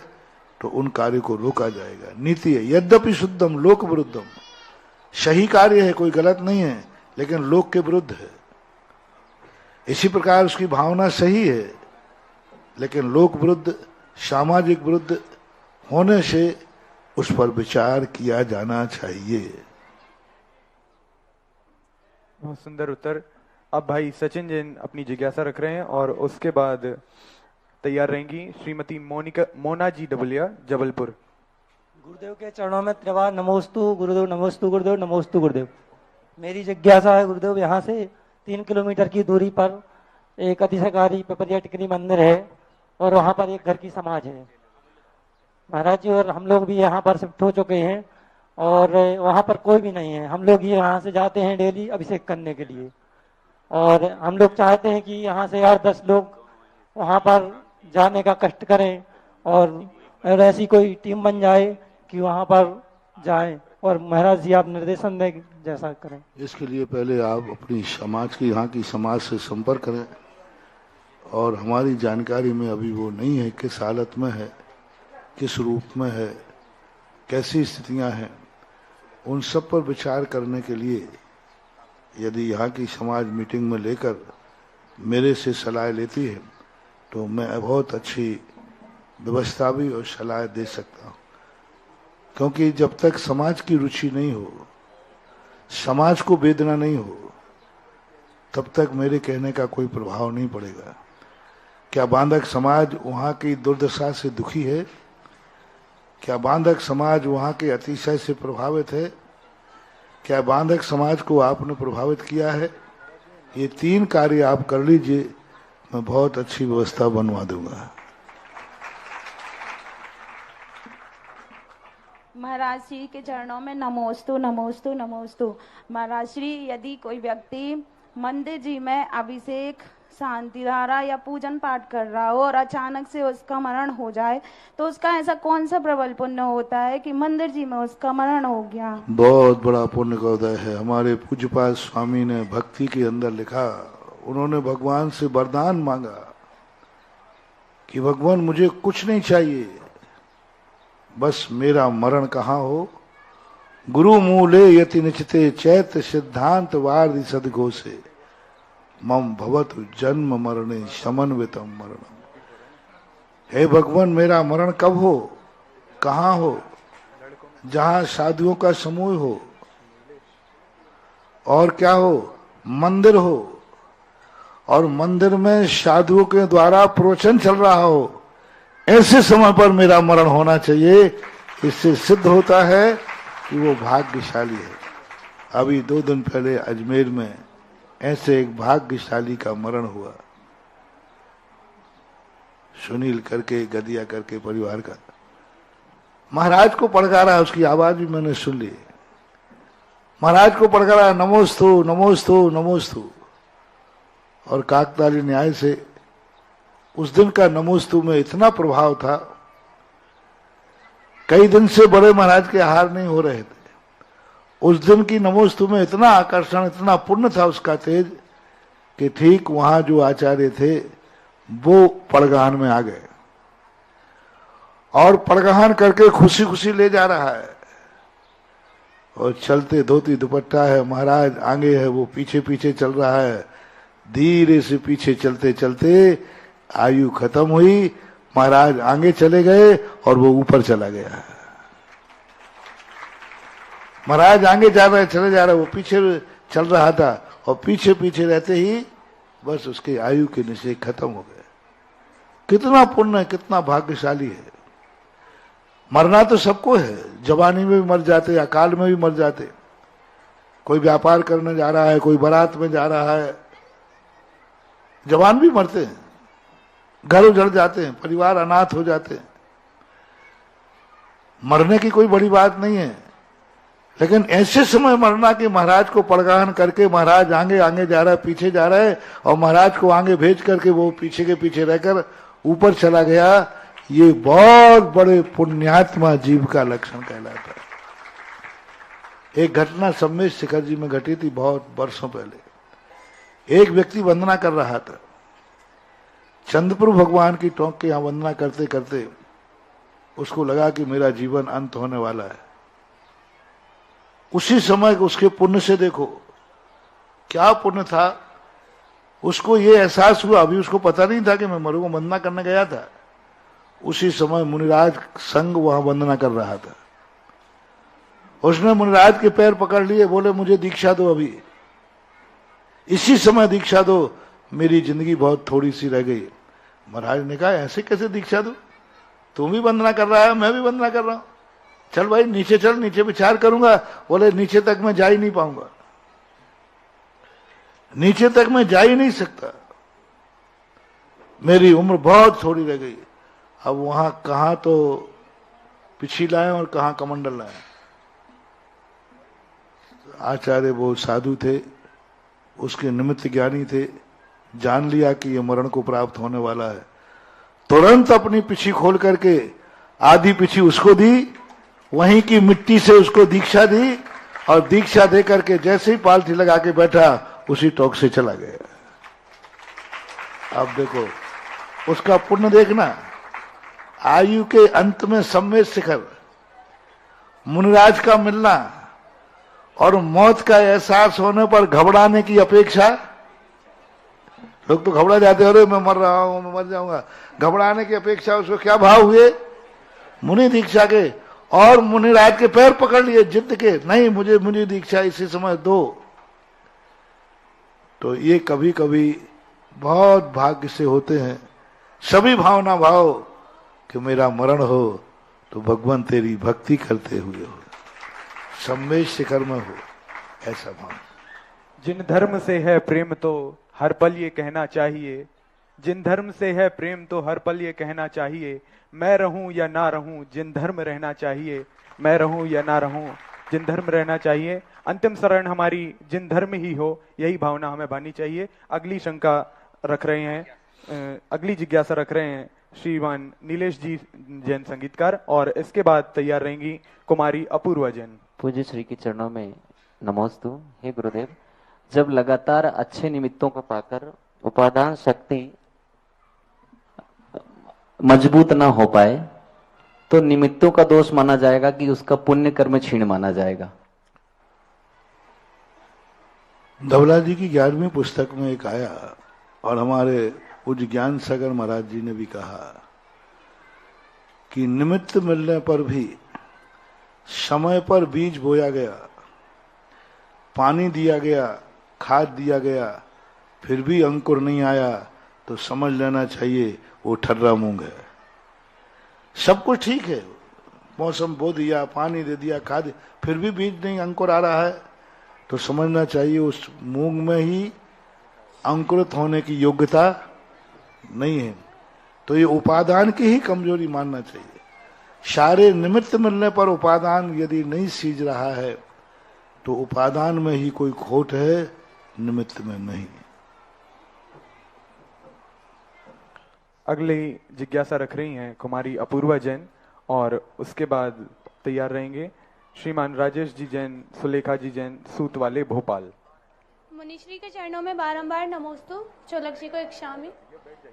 तो उन कार्य को रोका जाएगा। नीति है यद्यपि शुद्धम लोक विरुद्धम, सही कार्य है, कोई गलत नहीं है, लेकिन लोक के विरुद्ध है। इसी प्रकार उसकी भावना सही है, लेकिन लोक विरुद्ध, सामाजिक विरुद्ध होने से उस पर विचार किया जाना चाहिए। बहुत सुंदर उत्तर। अब भाई सचिन जैन अपनी जिज्ञासा रख रहे हैं और उसके बाद तैयार रहेंगी श्रीमती मोना जी डबलिया जबलपुर। गुरुदेव के चरणों में त्रिवार नमोस्तु गुरुदेव, नमोस्तु गुरुदेव, नमोस्तु गुरुदेव। मेरी जिज्ञासा है गुरुदेव, यहाँ से 3 किलोमीटर की दूरी पर एक अतिशयकारी पेपरिया टिकरी मंदिर है और वहाँ पर एक घर की समाज है महाराज जी, और हम लोग भी यहाँ पर शिफ्ट हो चुके हैं और वहाँ पर कोई भी नहीं है। हम लोग ये यहाँ से जाते हैं डेली अभिषेक करने के लिए, और हम लोग चाहते हैं कि यहाँ से 8-10 लोग वहाँ पर जाने का कष्ट करें और ऐसी कोई टीम बन जाए कि वहाँ पर जाएं, और महाराज जी आप निर्देशन दें जैसा करें। इसके लिए पहले आप अपनी समाज की, यहाँ की समाज से संपर्क करें, और हमारी जानकारी में अभी वो नहीं है किस हालत में है, किस रूप में है, कैसी स्थितियां हैं। उन सब पर विचार करने के लिए यदि यहाँ की समाज मीटिंग में लेकर मेरे से सलाह लेती है तो मैं बहुत अच्छी व्यवस्था भी और सलाह दे सकता हूँ। क्योंकि जब तक समाज की रुचि नहीं हो, समाज को वेदना नहीं हो, तब तक मेरे कहने का कोई प्रभाव नहीं पड़ेगा। क्या बांधक समाज वहाँ की दुर्दशा से दुखी है? क्या बांधक समाज वहाँ के अतिशय से प्रभावित है? क्या बांधक समाज को आपने प्रभावित किया है? ये 3 कार्य आप कर लीजिए, मैं बहुत अच्छी व्यवस्था बनवा दूंगा। महाराज श्री के चरणों में नमोस्तु नमोस्तु नमोस्तु। महाराज श्री, यदि कोई व्यक्ति मंदिर जी में अभिषेक, शांति धारा या पूजन पाठ कर रहा हो और अचानक से उसका मरण हो जाए, तो उसका ऐसा कौन सा प्रबल पुण्य होता है कि मंदिर जी में उसका मरण हो गया? बहुत बड़ा पुण्य का उदय है। हमारे पूज्यपाद स्वामी ने भक्ति के अंदर लिखा, उन्होंने भगवान से वरदान मांगा कि भगवान मुझे कुछ नहीं चाहिए, बस मेरा मरण कहाँ हो गुरु मूले यति निचिते चैत सिद्धांत वार्धि सदघोषे मम भवतु जन्म मरणे समन्वितम मरणम। हे भगवान, मेरा मरण कब हो, कहाँ हो? जहां साधुओं का समूह हो, और क्या हो, मंदिर हो, और मंदिर में साधुओं के द्वारा प्रवचन चल रहा हो, ऐसे समय पर मेरा मरण होना चाहिए। इससे सिद्ध होता है कि वो भाग्यशाली है। अभी 2 दिन पहले अजमेर में ऐसे एक भाग्यशाली का मरण हुआ, सुनील करके, गदिया करके परिवार का। महाराज को पड़का रहा, उसकी आवाज भी मैंने सुन ली। महाराज को पड़का रहा, नमोस्तु नमोस्तु नमोस्तु। और काकताली न्याय से उस दिन का नमोस्तु में इतना प्रभाव था, कई दिन से बड़े महाराज के आहार नहीं हो रहे थे। उस दिन की नमोस्तु में इतना आकर्षण, इतना पुण्य था उसका तेज, कि ठीक वहां जो आचार्य थे वो पड़गान में आ गए और पड़गान करके खुशी खुशी ले जा रहा है। और चलते, धोती दुपट्टा है, महाराज आगे है, वो पीछे पीछे चल रहा है। धीरे से पीछे चलते चलते आयु खत्म हुई, महाराज आगे चले गए और वो ऊपर चला गया। महाराज आगे जा रहे, चले जा रहे, वो पीछे चल रहा था, और पीछे पीछे रहते ही बस उसके आयु के निश्चय खत्म हो गए। कितना पुण्य है, कितना भाग्यशाली है। मरना तो सबको है, जवानी में भी मर जाते, अकाल में भी मर जाते। कोई व्यापार करने जा रहा है, कोई बारात में जा रहा है, जवान भी मरते हैं, घर उजड़ जाते हैं, परिवार अनाथ हो जाते हैं। मरने की कोई बड़ी बात नहीं है, लेकिन ऐसे समय मरना कि महाराज को पड़गान करके महाराज आगे आगे जा रहा है, पीछे जा रहा है, और महाराज को आगे भेज करके वो पीछे के पीछे रहकर ऊपर चला गया, ये बहुत बड़े पुण्यात्मा जीव का लक्षण कहलाता है। एक घटना सम्मेश शिखर जी में घटी थी बहुत वर्षों पहले। एक व्यक्ति वंदना कर रहा था, चंद्रपुर भगवान की टोंक के यहां वंदना करते करते उसको लगा कि मेरा जीवन अंत होने वाला है। उसी समय उसके पुण्य से देखो क्या पुण्य था, उसको ये एहसास हुआ, अभी उसको पता नहीं था कि मैं मरूंगा, वंदना करने गया था। उसी समय मुनिराज संग वहां वंदना कर रहा था। उसने मुनिराज के पैर पकड़ लिए, बोले मुझे दीक्षा दो, अभी इसी समय दीक्षा दो, मेरी जिंदगी बहुत थोड़ी सी रह गई। महाराज ने कहा ऐसे कैसे दीक्षा दो, तुम भी वंदना कर रहा है, मैं भी वंदना कर रहा हूं, चल भाई नीचे चल, नीचे विचार करूंगा। बोले नीचे तक मैं जा ही नहीं पाऊंगा, नीचे तक मैं जा ही नहीं सकता, मेरी उम्र बहुत थोड़ी रह गई। अब वहां कहां तो पिछी लाए और कहां कमंडल लाए। आचार्य वो साधु थे, उसके निमित्त ज्ञानी थे, जान लिया कि ये मरण को प्राप्त होने वाला है। तुरंत अपनी पिछी खोल करके आधी पिछी उसको दी, वहीं की मिट्टी से उसको दीक्षा दी, और दीक्षा दे करके जैसे ही पालथी लगा के बैठा उसी टोक से चला गया। अब देखो उसका पुण्य देखना। आयु के अंत में सम्मेद शिखर, मुनिराज का मिलना और मौत का एहसास होने पर घबराने की अपेक्षा। लोग तो घबरा जाते, अरे मैं मर रहा हूं, मैं मर जाऊंगा। घबराने की अपेक्षा उसको क्या भाव हुए, मुनि दीक्षा के, और मुनिराज के पैर पकड़ लिए जिद के, नहीं मुझे दीक्षा इसी समय दो। तो ये कभी कभी बहुत भाग्य से होते हैं। सभी भावना भाव कि मेरा मरण हो तो भगवान तेरी भक्ति करते हुए हो, सम्मेश शिखर में हो, ऐसा भाव। जिन धर्म से है प्रेम तो हर पल ये कहना चाहिए, जिन धर्म से है प्रेम तो हर पल ये कहना चाहिए, मैं रहूं या ना रहूं जिन धर्म रहना चाहिए, मैं रहूं या ना रहूं जिन धर्म रहना चाहिए। अंतिम शरण हमारी जिन धर्म ही हो, यही भावना हमें बानी चाहिए। अगली शंका रख रहे हैं, अगली जिज्ञासा रख रहे हैं श्रीमान नीलेश जी जैन संगीतकार, और इसके बाद तैयार रहेंगी कुमारी अपूर्वा जैन। पूज्य श्री के चरणों में नमोस्तु। हे गुरुदेव, जब लगातार अच्छे निमित्तों को पाकर उपादान शक्ति मजबूत ना हो पाए तो निमित्तों का दोष माना जाएगा कि उसका पुण्य कर्म क्षीण माना जाएगा? धवला जी की 11वीं पुस्तक में एक आया, और हमारे पूज्य ज्ञान सागर महाराज जी ने भी कहा कि निमित्त मिलने पर भी समय पर बीज बोया गया, पानी दिया गया, खाद दिया गया, फिर भी अंकुर नहीं आया, तो समझ लेना चाहिए वो ठर्रा मूंग है। सब कुछ ठीक है, मौसम बो दिया, पानी दे दिया, खाद, फिर भी बीज नहीं अंकुर आ रहा है, तो समझना चाहिए उस मूंग में ही अंकुरित होने की योग्यता नहीं है। तो ये उपादान की ही कमजोरी मानना चाहिए। सारे निमित्त मिलने पर उपादान यदि नहीं सींच रहा है तो उपादान में ही कोई खोट है, निमित्त में नहीं। अगली जिज्ञासा रख रही हैं कुमारी अपूर्वा जैन, और उसके बाद तैयार रहेंगे श्रीमान राजेश जी जैन, सुलेखा जी जैन, सूत वाले, भोपाल। मुनिश्री के चरणों में बारंबार नमोस्तु, चोलक जी को इक्षामि।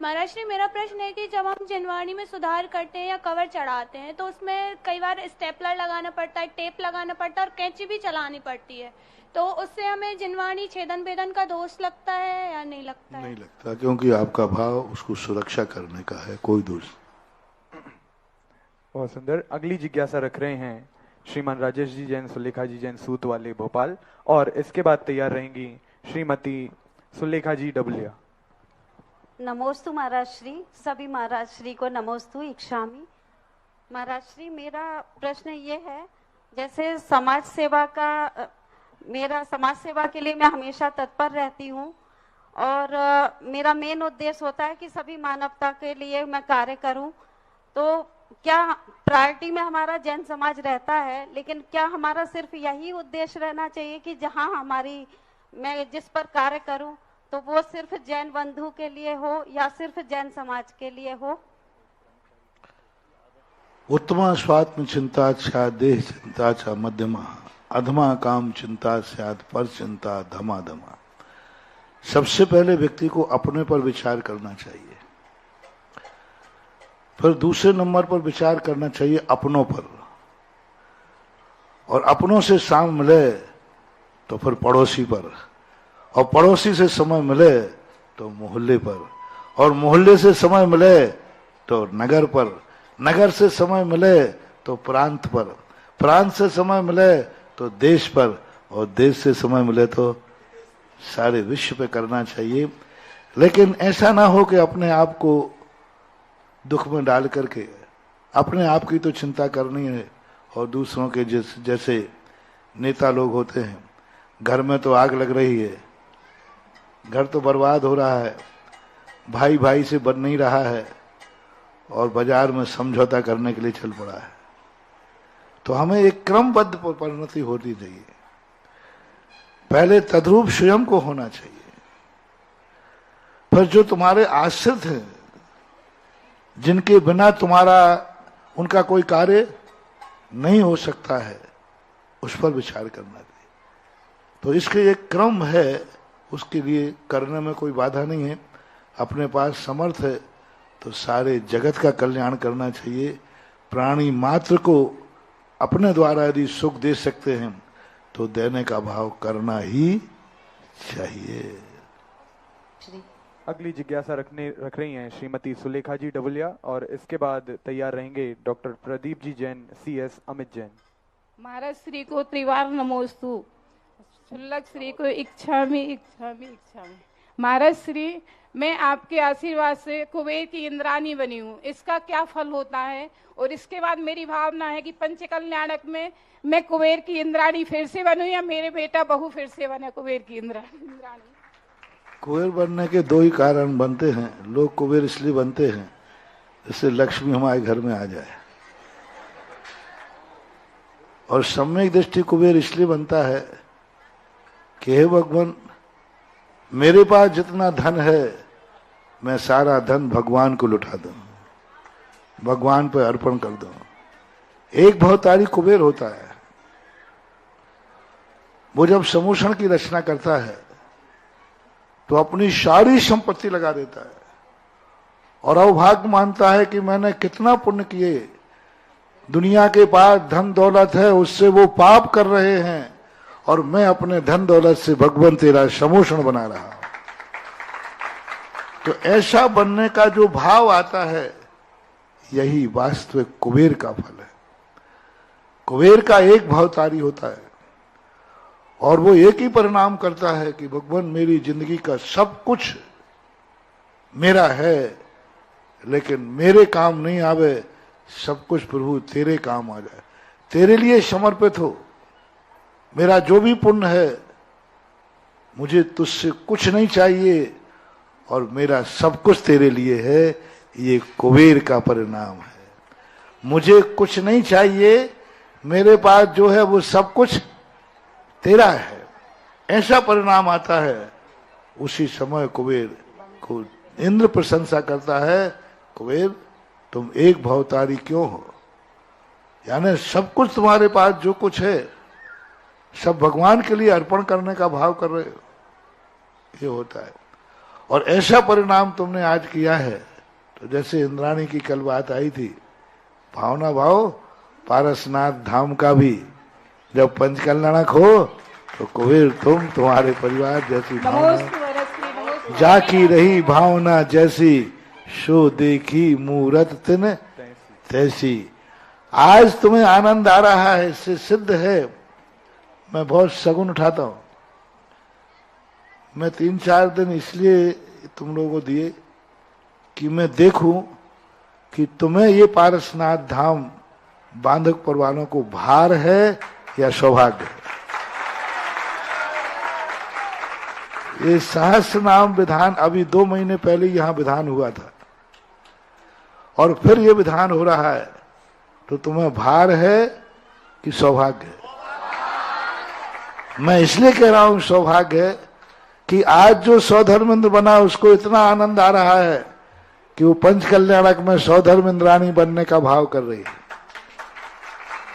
महाराज श्री, मेरा प्रश्न है कि जब हम जिनवाणी में सुधार करते हैं या कवर चढ़ाते हैं तो उसमें कई बार स्टेपलर लगाना पड़ता है, टेप लगाना पड़ता है और कैंची भी चलानी पड़ती है, तो उससे हमें जिनवाणी छेदन भेदन का दोष लगता है या नहीं लगता है? नहीं लगता, क्योंकि आपका भाव उसको सुरक्षा करने का है, कोई दोष। बहुत सुंदर। अगली जिज्ञासा रख रहे हैं श्रीमान राजेश जी जैन, सुलेखा जी जैन, सूत वाले, भोपाल, और इसके बाद तैयार रहेंगी श्रीमती सुलेखा जी, डबलिया। नमोस्तु महाराज श्री, सभी महाराज श्री को नमोस्तु इक्षामि। महाराज श्री, मेरा प्रश्न ये है, जैसे समाज सेवा का, मेरा समाज सेवा के लिए मैं हमेशा तत्पर रहती हूँ, और मेरा मेन उद्देश्य होता है कि सभी मानवता के लिए मैं कार्य करूँ। तो क्या प्रायोरिटी में हमारा जैन समाज रहता है, लेकिन क्या हमारा सिर्फ यही उद्देश्य रहना चाहिए कि जहाँ हमारी, मैं जिस पर कार्य करूँ तो वो सिर्फ जैन बंधु के लिए हो या सिर्फ जैन समाज के लिए हो? उत्तमा स्वात्म चिंता छा देह चिंता छा मध्यमा, अधमा काम चिंता स्यात् पर चिंता धमा धमा। सबसे पहले व्यक्ति को अपने पर विचार करना चाहिए, फिर दूसरे नंबर पर विचार करना चाहिए अपनों पर, और अपनों से शाम मिले तो फिर पड़ोसी पर, और पड़ोसी से समय मिले तो मोहल्ले पर, और मोहल्ले से समय मिले तो नगर पर, नगर से समय मिले तो प्रांत पर, प्रांत से समय मिले तो देश पर, और देश से समय मिले तो सारे विश्व पे करना चाहिए। लेकिन ऐसा ना हो कि अपने आप को दुख में डाल करके अपने आप की तो चिंता करनी है, और दूसरों के जैसे नेता लोग होते हैं, घर में तो आग लग रही है, घर तो बर्बाद हो रहा है, भाई भाई से बन नहीं रहा है, और बाजार में समझौता करने के लिए चल पड़ा है। तो हमें एक क्रमबद्ध परिणति होनी चाहिए। पहले तद्रूप स्वयं को होना चाहिए, फिर जो तुम्हारे आश्रित हैं, जिनके बिना तुम्हारा उनका कोई कार्य नहीं हो सकता है, उस पर विचार करना चाहिए। तो इसके एक क्रम है, उसके लिए करने में कोई बाधा नहीं है। अपने पास समर्थ है तो सारे जगत का कल्याण करना चाहिए। प्राणी मात्र को अपने द्वारा यदि सुख दे सकते हैं तो देने का भाव करना ही चाहिए। अगली जिज्ञासा रख रही हैं श्रीमती सुलेखा जी, डबलिया, और इसके बाद तैयार रहेंगे डॉक्टर प्रदीप जी जैन, CS अमित जैन। महाराज श्री को त्रिवार नमोस्तु, शुल्लक श्री को इच्छामि इच्छामि इच्छामि। महाराज श्री, मैं आपके आशीर्वाद से कुबेर की इंद्राणी बनी हूँ, इसका क्या फल होता है? और इसके बाद मेरी भावना है कि पंच कल्याणक में मैं कुबेर की इंद्राणी फिर से बनूं या मेरे बेटा बहू फिर से बने कुबेर की इंद्राणी? कुबेर बनने के दो ही कारण बनते हैं। लोग कुबेर इसलिए बनते हैं जिससे लक्ष्मी हमारे घर में आ जाए, और सम्यक दृष्टि कुबेर इसलिए बनता है कि हे भगवान, मेरे पास जितना धन है मैं सारा धन भगवान को लुटा दूं, भगवान पर अर्पण कर दूं। एक भवतारी कुबेर होता है, वो जब समूषण की रचना करता है तो अपनी सारी संपत्ति लगा देता है, और अवभाग्य मानता है कि मैंने कितना पुण्य किए दुनिया के पास धन दौलत है, उससे वो पाप कर रहे हैं, और मैं अपने धन दौलत से भगवान तेरा समोषण बना रहा हूं। तो ऐसा बनने का जो भाव आता है, यही वास्तविक कुबेर का फल है। कुबेर का एक भावतारी होता है, और वो एक ही परिणाम करता है कि भगवान मेरी जिंदगी का सब कुछ मेरा है, लेकिन मेरे काम नहीं आवे, सब कुछ प्रभु तेरे काम आ जाए, तेरे लिए समर्पित हो। मेरा जो भी पुण्य है, मुझे तुझसे कुछ नहीं चाहिए, और मेरा सब कुछ तेरे लिए है। ये कुबेर का परिणाम है। मुझे कुछ नहीं चाहिए, मेरे पास जो है वो सब कुछ तेरा है, ऐसा परिणाम आता है। उसी समय कुबेर को इंद्र प्रशंसा करता है, कुबेर तुम एक भवतारी क्यों हो? यानी सब कुछ तुम्हारे पास जो कुछ है, सब भगवान के लिए अर्पण करने का भाव कर रहे हो, ये होता है। और ऐसा परिणाम तुमने आज किया है। तो जैसे इंद्राणी की कल बात आई थी, भावना भाव पारसनाथ धाम का भी जब पंचकल्याणक हो, तो कुबेर तुम्हारे परिवार जैसी भावना, जाकी रही भावना जैसी, शो देखी मूरत तिन तैसी। आज तुम्हें आनंद आ रहा है, इससे सिद्ध है। मैं बहुत सगुन उठाता हूं। मैं 3-4 दिन इसलिए तुम लोगों को दिए कि मैं देखूं कि तुम्हें ये पारसनाथ धाम बांधकपुर वालों को भार है या सौभाग्य है। ये सहस्त्र नाम विधान अभी 2 महीने पहले यहां विधान हुआ था, और फिर ये विधान हो रहा है, तो तुम्हें भार है कि सौभाग्य है? मैं इसलिए कह रहा हूं सौभाग्य है कि आज जो सौधर्मेंद्र बना, उसको इतना आनंद आ रहा है कि वो पंचकल्याणक में सौधर्मेंद्राणी बनने का भाव कर रही है।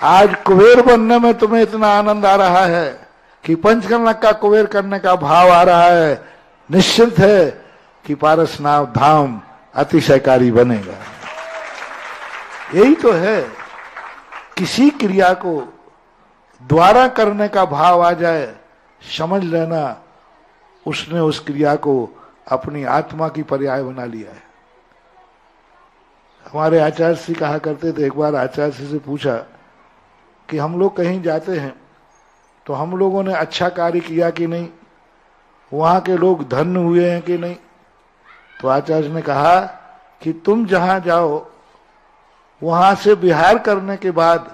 आज कुबेर बनने में तुम्हें इतना आनंद आ रहा है कि पंचकल्याणक का कुबेर करने का भाव आ रहा है। निश्चित है कि पारसनाथ धाम अतिशयकारी बनेगा। यही तो है, किसी क्रिया को द्वारा करने का भाव आ जाए, समझ लेना उसने उस क्रिया को अपनी आत्मा की पर्याय बना लिया है। हमारे आचार्य श्री कहा करते थे, एक बार आचार्य श्री से पूछा कि हम लोग कहीं जाते हैं तो हम लोगों ने अच्छा कार्य किया कि नहीं, वहां के लोग धन्य हुए हैं कि नहीं। तो आचार्य ने कहा कि तुम जहां जाओ, वहां से विहार करने के बाद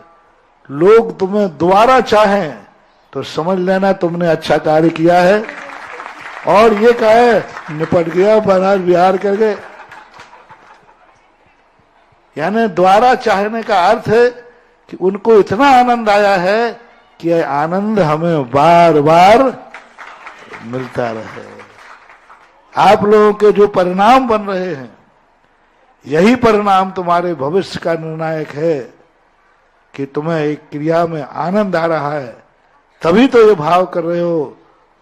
लोग तुम्हें दोबारा चाहें, तो समझ लेना तुमने अच्छा कार्य किया है। और ये कहे निपट गया बनारस विहार करके, यानी द्वारा चाहने का अर्थ है कि उनको इतना आनंद आया है कि यह आनंद हमें बार बार मिलता रहे। आप लोगों के जो परिणाम बन रहे हैं, यही परिणाम तुम्हारे भविष्य का निर्णायक है कि तुम्हें एक क्रिया में आनंद आ रहा है, तभी तो ये भाव कर रहे हो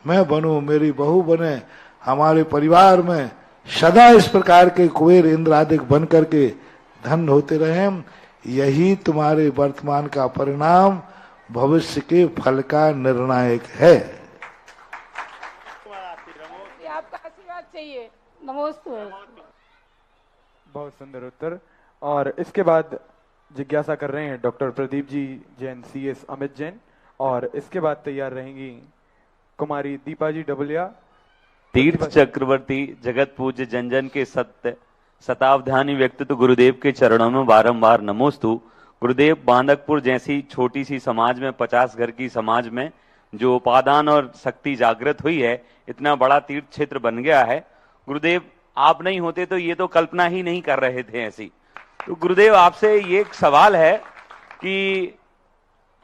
मैं बनूं, मेरी बहू बने, हमारे परिवार में सदा इस प्रकार के कुबेर इंद्रादिक बन करके धन होते रहे। यही तुम्हारे वर्तमान का परिणाम भविष्य के फल का निर्णायक है। आपका आशीर्वाद चाहिए। नमोस्तु। बहुत सुंदर उत्तर। और इसके बाद जिज्ञासा कर रहे हैं डॉक्टर प्रदीप जी जैन, CS अमित जैन, और इसके बाद तैयार रहेंगी कुमारी दीपा जी डबलिया। तीर्थ चक्रवर्ती जगत पूज्य जन जन के सत्य शताब्दानी व्यक्तित्व गुरुदेव के चरणों में बारंबार नमोस्तु। गुरुदेव, बांधकपुर जैसी छोटी सी समाज में, 50 घर की समाज में जो उपादान और शक्ति जागृत हुई है, इतना बड़ा तीर्थ क्षेत्र बन गया है। गुरुदेव, आप नहीं होते तो ये तो कल्पना ही नहीं कर रहे थे ऐसी। तो गुरुदेव, आपसे ये एक सवाल है कि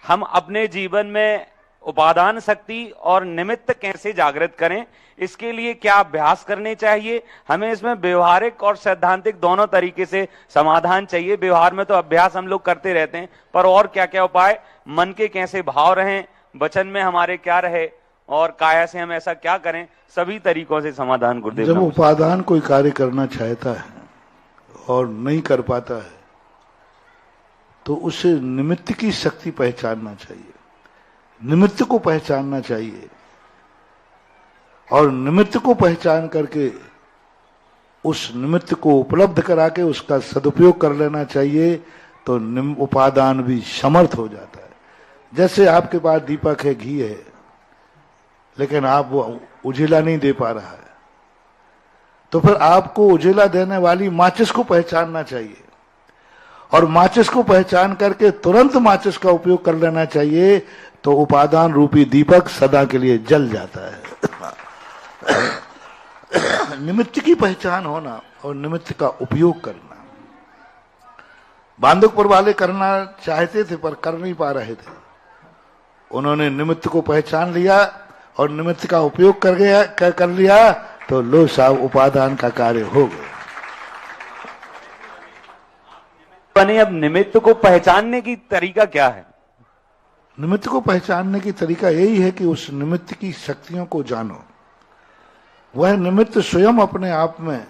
हम अपने जीवन में उपादान शक्ति और निमित्त कैसे जागृत करें, इसके लिए क्या अभ्यास करने चाहिए? हमें इसमें व्यवहारिक और सैद्धांतिक दोनों तरीके से समाधान चाहिए। व्यवहार में तो अभ्यास हम लोग करते रहते हैं, पर और क्या क्या उपाय, मन के कैसे भाव रहें, वचन में हमारे क्या रहे, और काया से हम ऐसा क्या करें, सभी तरीकों से समाधान गुरुदेव। जब उपादान कोई कार्य करना चाहता है और नहीं कर पाता है, तो उसे निमित्त की शक्ति पहचानना चाहिए, निमित्त को पहचानना चाहिए, और निमित्त को पहचान करके उस निमित्त को उपलब्ध करा के उसका सदुपयोग कर लेना चाहिए, तो उपादान भी समर्थ हो जाता है। जैसे आपके पास दीपक है, घी है, लेकिन आप वो उजेला नहीं दे पा रहा है, तो फिर आपको उजेला देने वाली माचिस को पहचानना चाहिए, और माचिस को पहचान करके तुरंत माचिस का उपयोग कर लेना चाहिए, तो उपादान रूपी दीपक सदा के लिए जल जाता है। निमित्त की पहचान होना और निमित्त का उपयोग करना। बांदकपुर वाले करना चाहते थे पर कर नहीं पा रहे थे, उन्होंने निमित्त को पहचान लिया और निमित्त का उपयोग कर लिया, तो लो साहब उपादान का कार्य हो गया। बने, अब निमित्त को पहचानने की तरीका क्या है? निमित्त को पहचानने की तरीका यही है कि उस निमित्त की शक्तियों को जानो। वह निमित्त स्वयं अपने आप में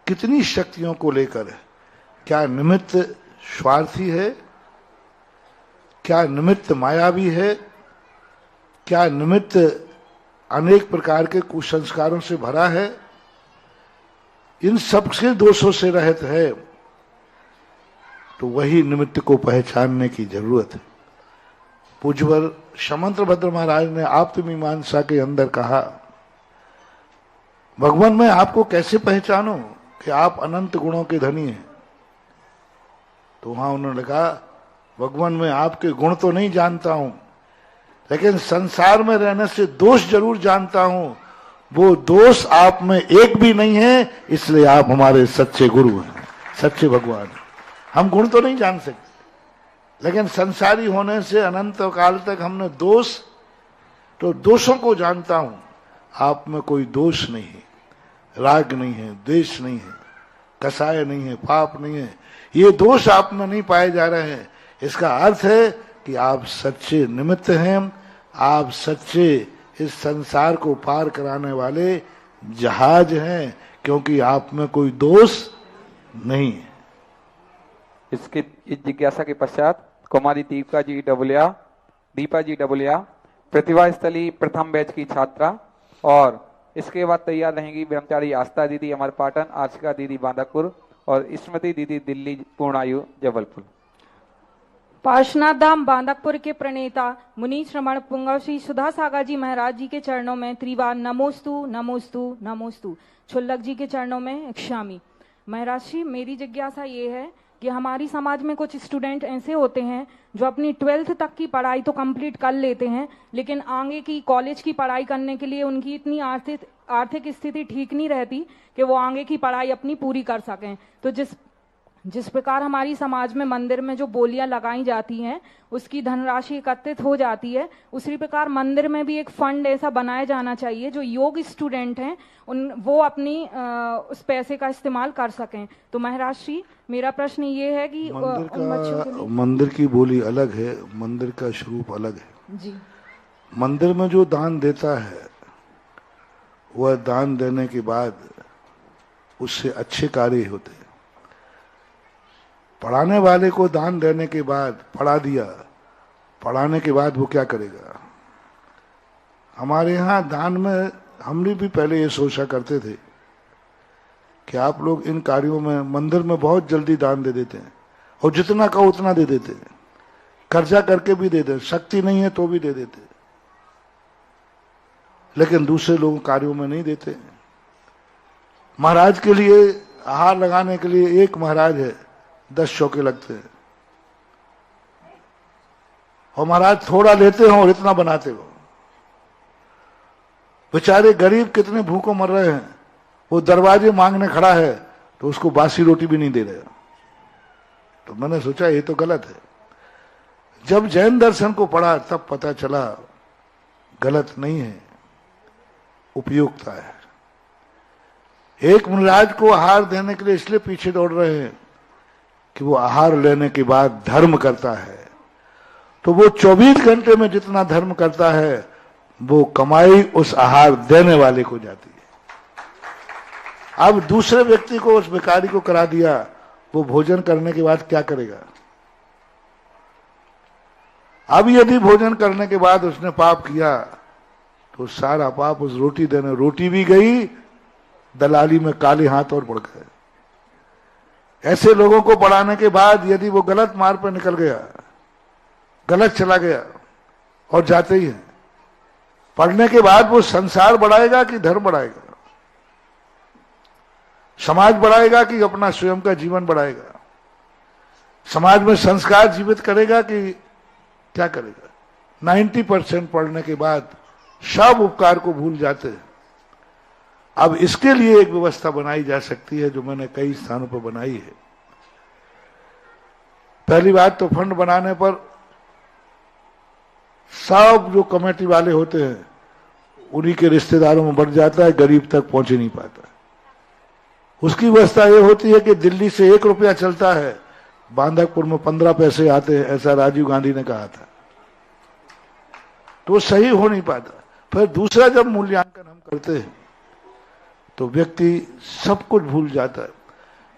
कितनी शक्तियों को लेकर है। क्या निमित्त स्वार्थी है? क्या निमित्त मायावी है? क्या निमित्त अनेक प्रकार के कुसंस्कारों से भरा है? इन सबसे दोषों से रहित है, तो वही निमित्त को पहचानने की जरूरत है। पूज्यवर समंत भद्र महाराज ने आप्तमीमांसा के अंदर कहा, भगवान मैं आपको कैसे पहचानूं कि आप अनंत गुणों के धनी हैं? तो वहां उन्होंने कहा, भगवान मैं आपके गुण तो नहीं जानता हूं, लेकिन संसार में रहने से दोष जरूर जानता हूं। वो दोष आप में एक भी नहीं है, इसलिए आप हमारे सच्चे गुरु हैं, सच्चे भगवान हैं। हम गुण तो नहीं जान सकते, लेकिन संसारी होने से अनंत काल तक हमने तो दोषों को जानता हूं। आप में कोई दोष नहीं है, राग नहीं है, द्वेष नहीं है, कसाय नहीं है, पाप नहीं है। ये दोष आप में नहीं पाए जा रहे हैं। इसका अर्थ है कि आप सच्चे निमित्त हैं, आप सच्चे इस संसार को पार कराने वाले जहाज हैं, क्योंकि आप में कोई दोष नहीं है। इस जिज्ञासा के पश्चात कुमारी दीपा जी डबलिया प्रतिभा स्थली प्रथम बैच की छात्रा, और इसके बाद तैयार रहेंगी ब्रह्मचारी आस्था दीदी अमर पाटन, आशिका दीदी बांदकपुर और स्मृति दीदी दिल्ली पूर्णायु जबलपुर। पार्श्वनाथ धाम बांदकपुर के प्रणेता मुनि श्रमण पुंगव श्री सुधा सागर जी महाराज जी के चरणों में त्रिवार नमोस्तु नमोस्तु नमोस्तु। छुल्लक जी के चरणों में इक्षामी। महाराज श्री मेरी जिज्ञासा ये है कि हमारी समाज में कुछ स्टूडेंट ऐसे होते हैं जो अपनी 12th तक की पढ़ाई तो कंप्लीट कर लेते हैं, लेकिन आगे की कॉलेज की पढ़ाई करने के लिए उनकी इतनी आर्थिक स्थिति ठीक नहीं रहती कि वो आगे की पढ़ाई अपनी पूरी कर सकें। तो जिस प्रकार हमारी समाज में मंदिर में जो बोलियां लगाई जाती हैं उसकी धनराशि एकत्रित हो जाती है, उसी प्रकार मंदिर में भी एक फंड ऐसा बनाया जाना चाहिए जो योग स्टूडेंट हैं वो अपनी उस पैसे का इस्तेमाल कर सकें। तो महाराज श्री मेरा प्रश्न ये है कि मंदिर की बोली अलग है, मंदिर का स्वरूप अलग है जी। मंदिर में जो दान देता है वह दान देने के बाद उससे अच्छे कार्य होते हैं। पढ़ाने वाले को दान देने के बाद पढ़ा दिया, पढ़ाने के बाद वो क्या करेगा? हमारे यहाँ दान में हमने भी पहले ये सोचा करते थे कि आप लोग इन कार्यों में मंदिर में बहुत जल्दी दान दे देते हैं और जितना कहो उतना दे देते हैं, कर्जा करके भी दे देते, शक्ति नहीं है तो भी दे देते, लेकिन दूसरे लोग कार्यों में नहीं देते। महाराज के लिए आहार लगाने के लिए एक महाराज है, 10 चौके लगते हैं, और महाराज थोड़ा लेते हो और इतना बनाते हो। बेचारे गरीब कितने भूखों मर रहे हैं, वो दरवाजे मांगने खड़ा है तो उसको बासी रोटी भी नहीं दे रहे। तो मैंने सोचा ये तो गलत है। जब जैन दर्शन को पढ़ा तब पता चला गलत नहीं है, उपयोगिता है। एक महाराज को आहार देने के लिए इसलिए पीछे दौड़ रहे हैं कि वो आहार लेने के बाद धर्म करता है, तो वो 24 घंटे में जितना धर्म करता है वो कमाई उस आहार देने वाले को जाती है। अब दूसरे व्यक्ति को, उस भिखारी को करा दिया, वो भोजन करने के बाद क्या करेगा? अब यदि भोजन करने के बाद उसने पाप किया तो सारा पाप उस रोटी देने, रोटी भी गई, दलाली में काले हाथ और बढ़ गए। ऐसे लोगों को पढ़ाने के बाद यदि वो गलत मार्ग पर निकल गया, गलत चला गया, और जाते ही है, पढ़ने के बाद वो संसार बढ़ाएगा कि धर्म बढ़ाएगा, समाज बढ़ाएगा कि अपना स्वयं का जीवन बढ़ाएगा, समाज में संस्कार जीवित करेगा कि क्या करेगा? 90% पढ़ने के बाद सब उपकार को भूल जाते हैं। अब इसके लिए एक व्यवस्था बनाई जा सकती है जो मैंने कई स्थानों पर बनाई है। पहली बात तो फंड बनाने पर सब जो कमेटी वाले होते हैं उन्हीं के रिश्तेदारों में बढ़ जाता है, गरीब तक पहुंच ही नहीं पाता। उसकी व्यवस्था ये होती है कि दिल्ली से 1 रुपया चलता है, बांधकपुर में 15 पैसे आते हैं, ऐसा राजीव गांधी ने कहा था। तो वो सही हो नहीं पाता। फिर दूसरा, जब मूल्यांकन हम करते हैं तो व्यक्ति सब कुछ भूल जाता है।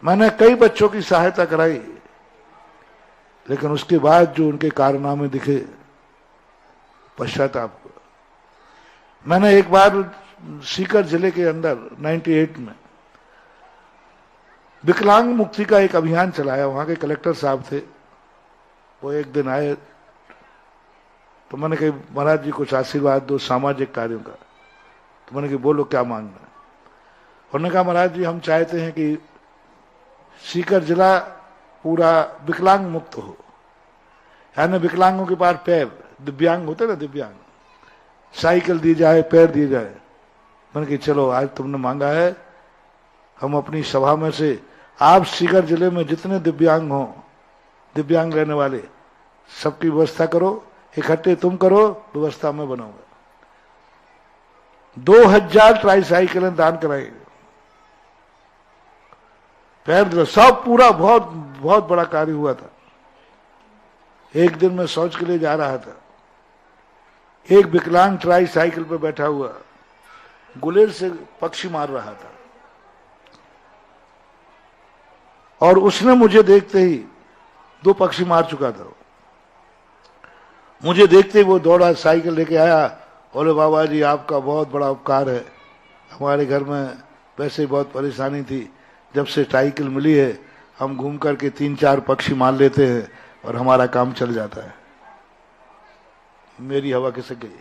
मैंने कई बच्चों की सहायता कराई, लेकिन उसके बाद जो उनके कारनामे दिखे, पश्चाताप को। मैंने एक बार सीकर जिले के अंदर 98 में विकलांग मुक्ति का एक अभियान चलाया। वहां के कलेक्टर साहब थे, वो एक दिन आए तो मैंने कहा महाराज जी कुछ आशीर्वाद दो सामाजिक कार्यों का। तो मैंने कहा बोलो क्या मांगना है। उन्होंने कहा महाराज जी हम चाहते हैं कि सीकर जिला पूरा विकलांग मुक्त हो, यानी विकलांगों के पास पैर, दिव्यांग होते ना, दिव्यांग, साइकिल दी जाए, पैर दिए जाए। मैंने कहा चलो आज तुमने मांगा है, हम अपनी सभा में से आप सीकर जिले में जितने दिव्यांग हो, दिव्यांग रहने वाले, सबकी व्यवस्था करो, इकट्ठे तुम करो, व्यवस्था में बनाऊंगा। 2000 ट्राईसाइकिलें दान कराई, पैर सब पूरा, बहुत बहुत बड़ा कार्य हुआ था। एक दिन मैं शौच के लिए जा रहा था, एक विकलांग ट्राईसाइकिल पे बैठा हुआ गुलेल से पक्षी मार रहा था, और उसने मुझे देखते ही 2 पक्षी मार चुका था। मुझे देखते ही वो दौड़ा, साइकिल लेके आया, बोले बाबा जी आपका बहुत बड़ा उपकार है, हमारे घर में वैसे ही बहुत परेशानी थी, जब से साइकिल मिली है हम घूम करके 3-4 पक्षी मार लेते हैं और हमारा काम चल जाता है। मेरी हवा खिसक गई,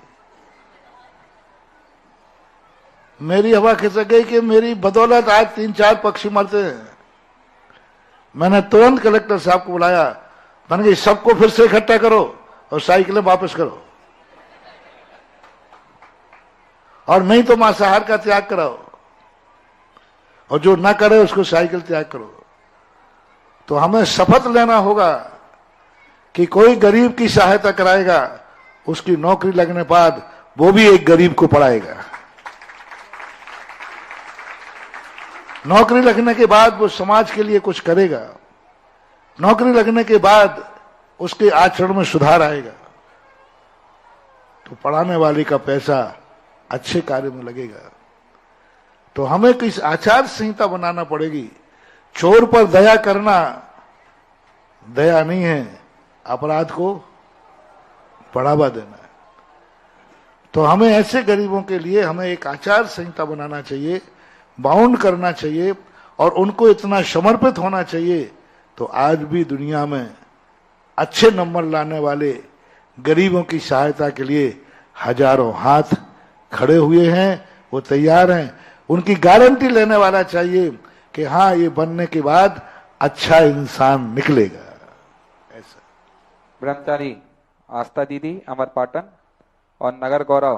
मेरी हवा खिसक गई कि मेरी बदौलत आज 3-4 पक्षी मरते हैं। मैंने तुरंत कलेक्टर साहब को बुलाया, मैंने कहा सबको फिर से इकट्ठा करो और साइकिलें वापस करो, और नहीं तो मांसाहार का त्याग कराओ, और जो ना करे उसको साइकिल त्याग करो। तो हमें शपथ लेना होगा कि कोई गरीब की सहायता कराएगा, उसकी नौकरी लगने बाद वो भी एक गरीब को पढ़ाएगा। नौकरी लगने के बाद वो समाज के लिए कुछ करेगा, नौकरी लगने के बाद उसके आचरण में सुधार आएगा। तो पढ़ाने वाले का पैसा अच्छे कार्य में लगेगा। तो हमें किस आचार संहिता बनाना पड़ेगी। चोर पर दया करना दया नहीं है, अपराध को बढ़ावा देना है। तो हमें ऐसे गरीबों के लिए हमें एक आचार संहिता बनाना चाहिए, बाउंड करना चाहिए, और उनको इतना समर्पित होना चाहिए। तो आज भी दुनिया में अच्छे नंबर लाने वाले गरीबों की सहायता के लिए हजारों हाथ खड़े हुए हैं, वो तैयार हैं। उनकी गारंटी लेने वाला चाहिए कि हाँ ये बनने के बाद अच्छा इंसान निकलेगा। ऐसा ब्रह्मचारी आस्था दीदी अमर पाटन और नगर गौरव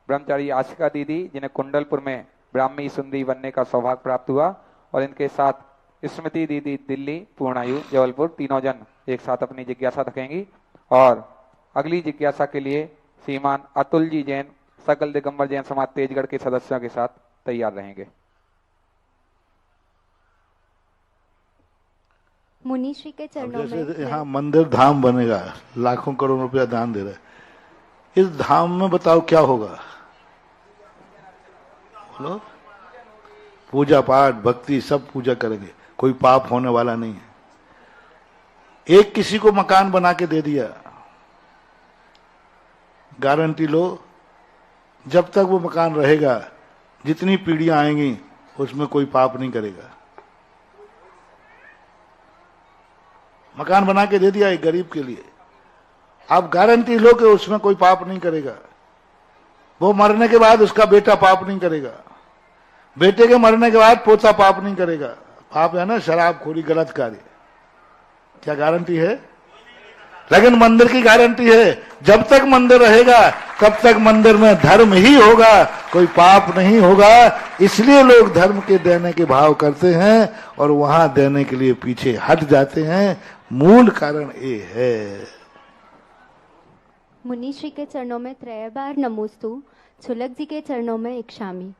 ब्रह्मचारी आशिका दीदी, जिन्हें कुंडलपुर में ब्राह्मी सुंदरी बनने का सौभाग्य प्राप्त हुआ, और इनके साथ स्मृति दीदी दिल्ली, पूर्णायु जबलपुर, तीनों जन एक साथ अपनी जिज्ञासा रखेंगी। और अगली जिज्ञासा के लिए श्रीमान अतुल जी जैन, सकल दिगंबर जैन समाज तेजगढ़ के सदस्यों के साथ तैयार रहेंगे। मुनि श्री के चरणों में यहाँ मंदिर धाम बनेगा, लाखों करोड़ रुपया दान दे रहा है। इस धाम में बताओ क्या होगा? बोलो। पूजा पाठ भक्ति सब पूजा करेंगे, कोई पाप होने वाला नहीं है। एक किसी को मकान बना के दे दिया, गारंटी लो जब तक वो मकान रहेगा, जितनी पीढ़ियां आएंगी उसमें कोई पाप नहीं करेगा। मकान बना के दे दिया एक गरीब के लिए, आप गारंटी लो कि उसमें कोई पाप नहीं करेगा। वो मरने के बाद उसका बेटा पाप नहीं करेगा, बेटे के मरने के बाद पोता पाप नहीं करेगा। पाप है ना शराबखोरी, गलत कार्य, क्या गारंटी है? लेकिन मंदिर की गारंटी है, जब तक मंदिर रहेगा तब तक मंदिर में धर्म ही होगा, कोई पाप नहीं होगा। इसलिए लोग धर्म के देने के भाव करते हैं और वहां देने के लिए पीछे हट जाते हैं। मूल कारण ये है। मुनि श्री के चरणों में 3 बार नमोस्तु, छुलक जी के चरणों में इक्षामि।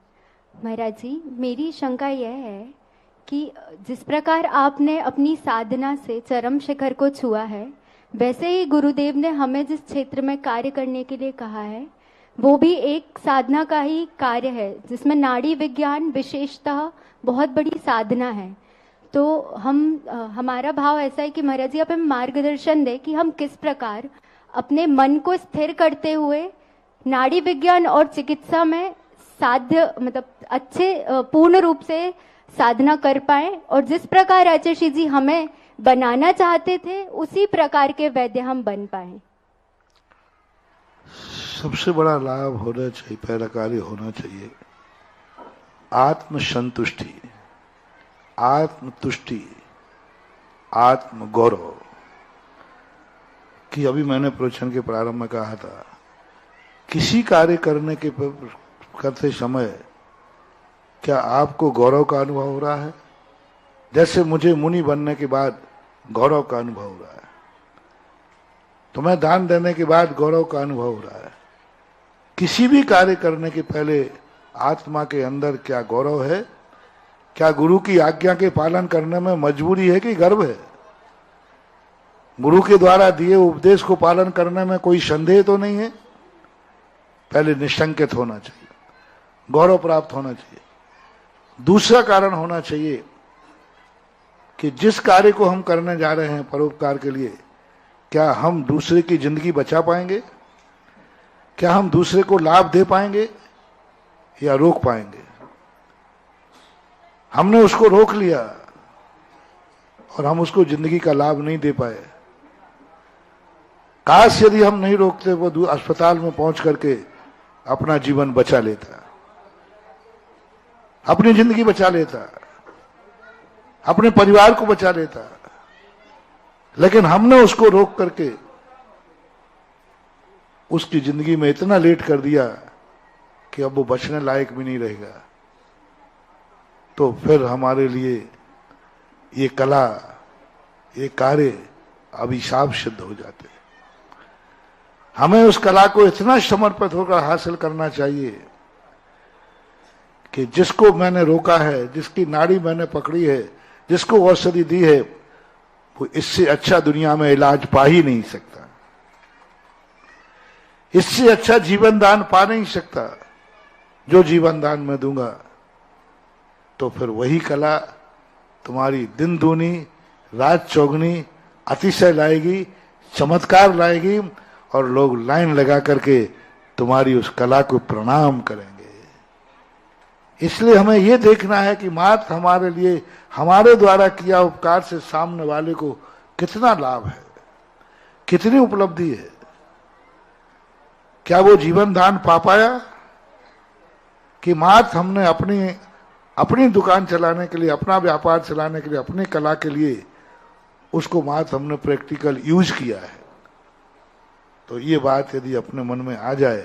महाराज जी, मेरी शंका यह है कि जिस प्रकार आपने अपनी साधना से चरम शिखर को छुआ है, वैसे ही गुरुदेव ने हमें जिस क्षेत्र में कार्य करने के लिए कहा है वो भी एक साधना का ही कार्य है, जिसमें नाड़ी विज्ञान विशेषतः बहुत बड़ी साधना है। तो हमारा भाव ऐसा है कि महाराज जी आप हमें मार्गदर्शन दें कि हम किस प्रकार अपने मन को स्थिर करते हुए नाड़ी विज्ञान और चिकित्सा में साध्य अच्छे पूर्ण रूप से साधना कर पाए, और जिस प्रकार आचार्य जी हमें बनाना चाहते थे उसी प्रकार के वैद्य हम बन पाए। सबसे बड़ा लाभ होना चाहिए, पहला कार्य होना चाहिए आत्म संतुष्टि, आत्म तुष्टि, आत्म गौरव। कि अभी मैंने प्रवचन के प्रारंभ में कहा था, किसी कार्य करते समय क्या आपको गौरव का अनुभव हो रहा है? जैसे मुझे मुनि बनने के बाद गौरव का अनुभव हो रहा है, तुम्हें दान देने के बाद गौरव का अनुभव हो रहा है। किसी भी कार्य करने के पहले आत्मा के अंदर क्या गौरव है? क्या गुरु की आज्ञा के पालन करने में मजबूरी है कि गर्व है? गुरु के द्वारा दिए उपदेश को पालन करने में कोई संदेह तो नहीं है? पहले निशंकित होना चाहिए, गौरव प्राप्त होना चाहिए। दूसरा कारण होना चाहिए कि जिस कार्य को हम करने जा रहे हैं परोपकार के लिए, क्या हम दूसरे की जिंदगी बचा पाएंगे? क्या हम दूसरे को लाभ दे पाएंगे या रोक पाएंगे? हमने उसको रोक लिया और हम उसको जिंदगी का लाभ नहीं दे पाए। काश यदि हम नहीं रोकते वो अस्पताल में पहुंच करके अपना जीवन बचा लेता, अपनी जिंदगी बचा लेता, अपने परिवार को बचा लेता। लेकिन हमने उसको रोक करके उसकी जिंदगी में इतना लेट कर दिया कि अब वो बचने लायक भी नहीं रहेगा। तो फिर हमारे लिए ये कला, ये कार्य अभिशाप सिद्ध हो जाते हैं। हमें उस कला को इतना समर्पित होकर हासिल करना चाहिए कि जिसको मैंने रोका है, जिसकी नाड़ी मैंने पकड़ी है, जिसको औषधि दी है, वो इससे अच्छा दुनिया में इलाज पा ही नहीं सकता, इससे अच्छा जीवन दान पा नहीं सकता। जो जीवन दान मैं दूंगा तो फिर वही कला तुम्हारी दिन दूनी रात चौगनी अतिशय लाएगी, चमत्कार लाएगी, और लोग लाइन लगा करके तुम्हारी उस कला को प्रणाम करेंगे। इसलिए हमें यह देखना है कि मात्र हमारे लिए, हमारे द्वारा किया उपकार से सामने वाले को कितना लाभ है, कितनी उपलब्धि है। क्या वो जीवन दान पा पाया कि मात्र हमने अपनी दुकान चलाने के लिए, अपना व्यापार चलाने के लिए, अपनी कला के लिए उसको मात्र हमने प्रैक्टिकल यूज किया है। तो ये बात यदि अपने मन में आ जाए,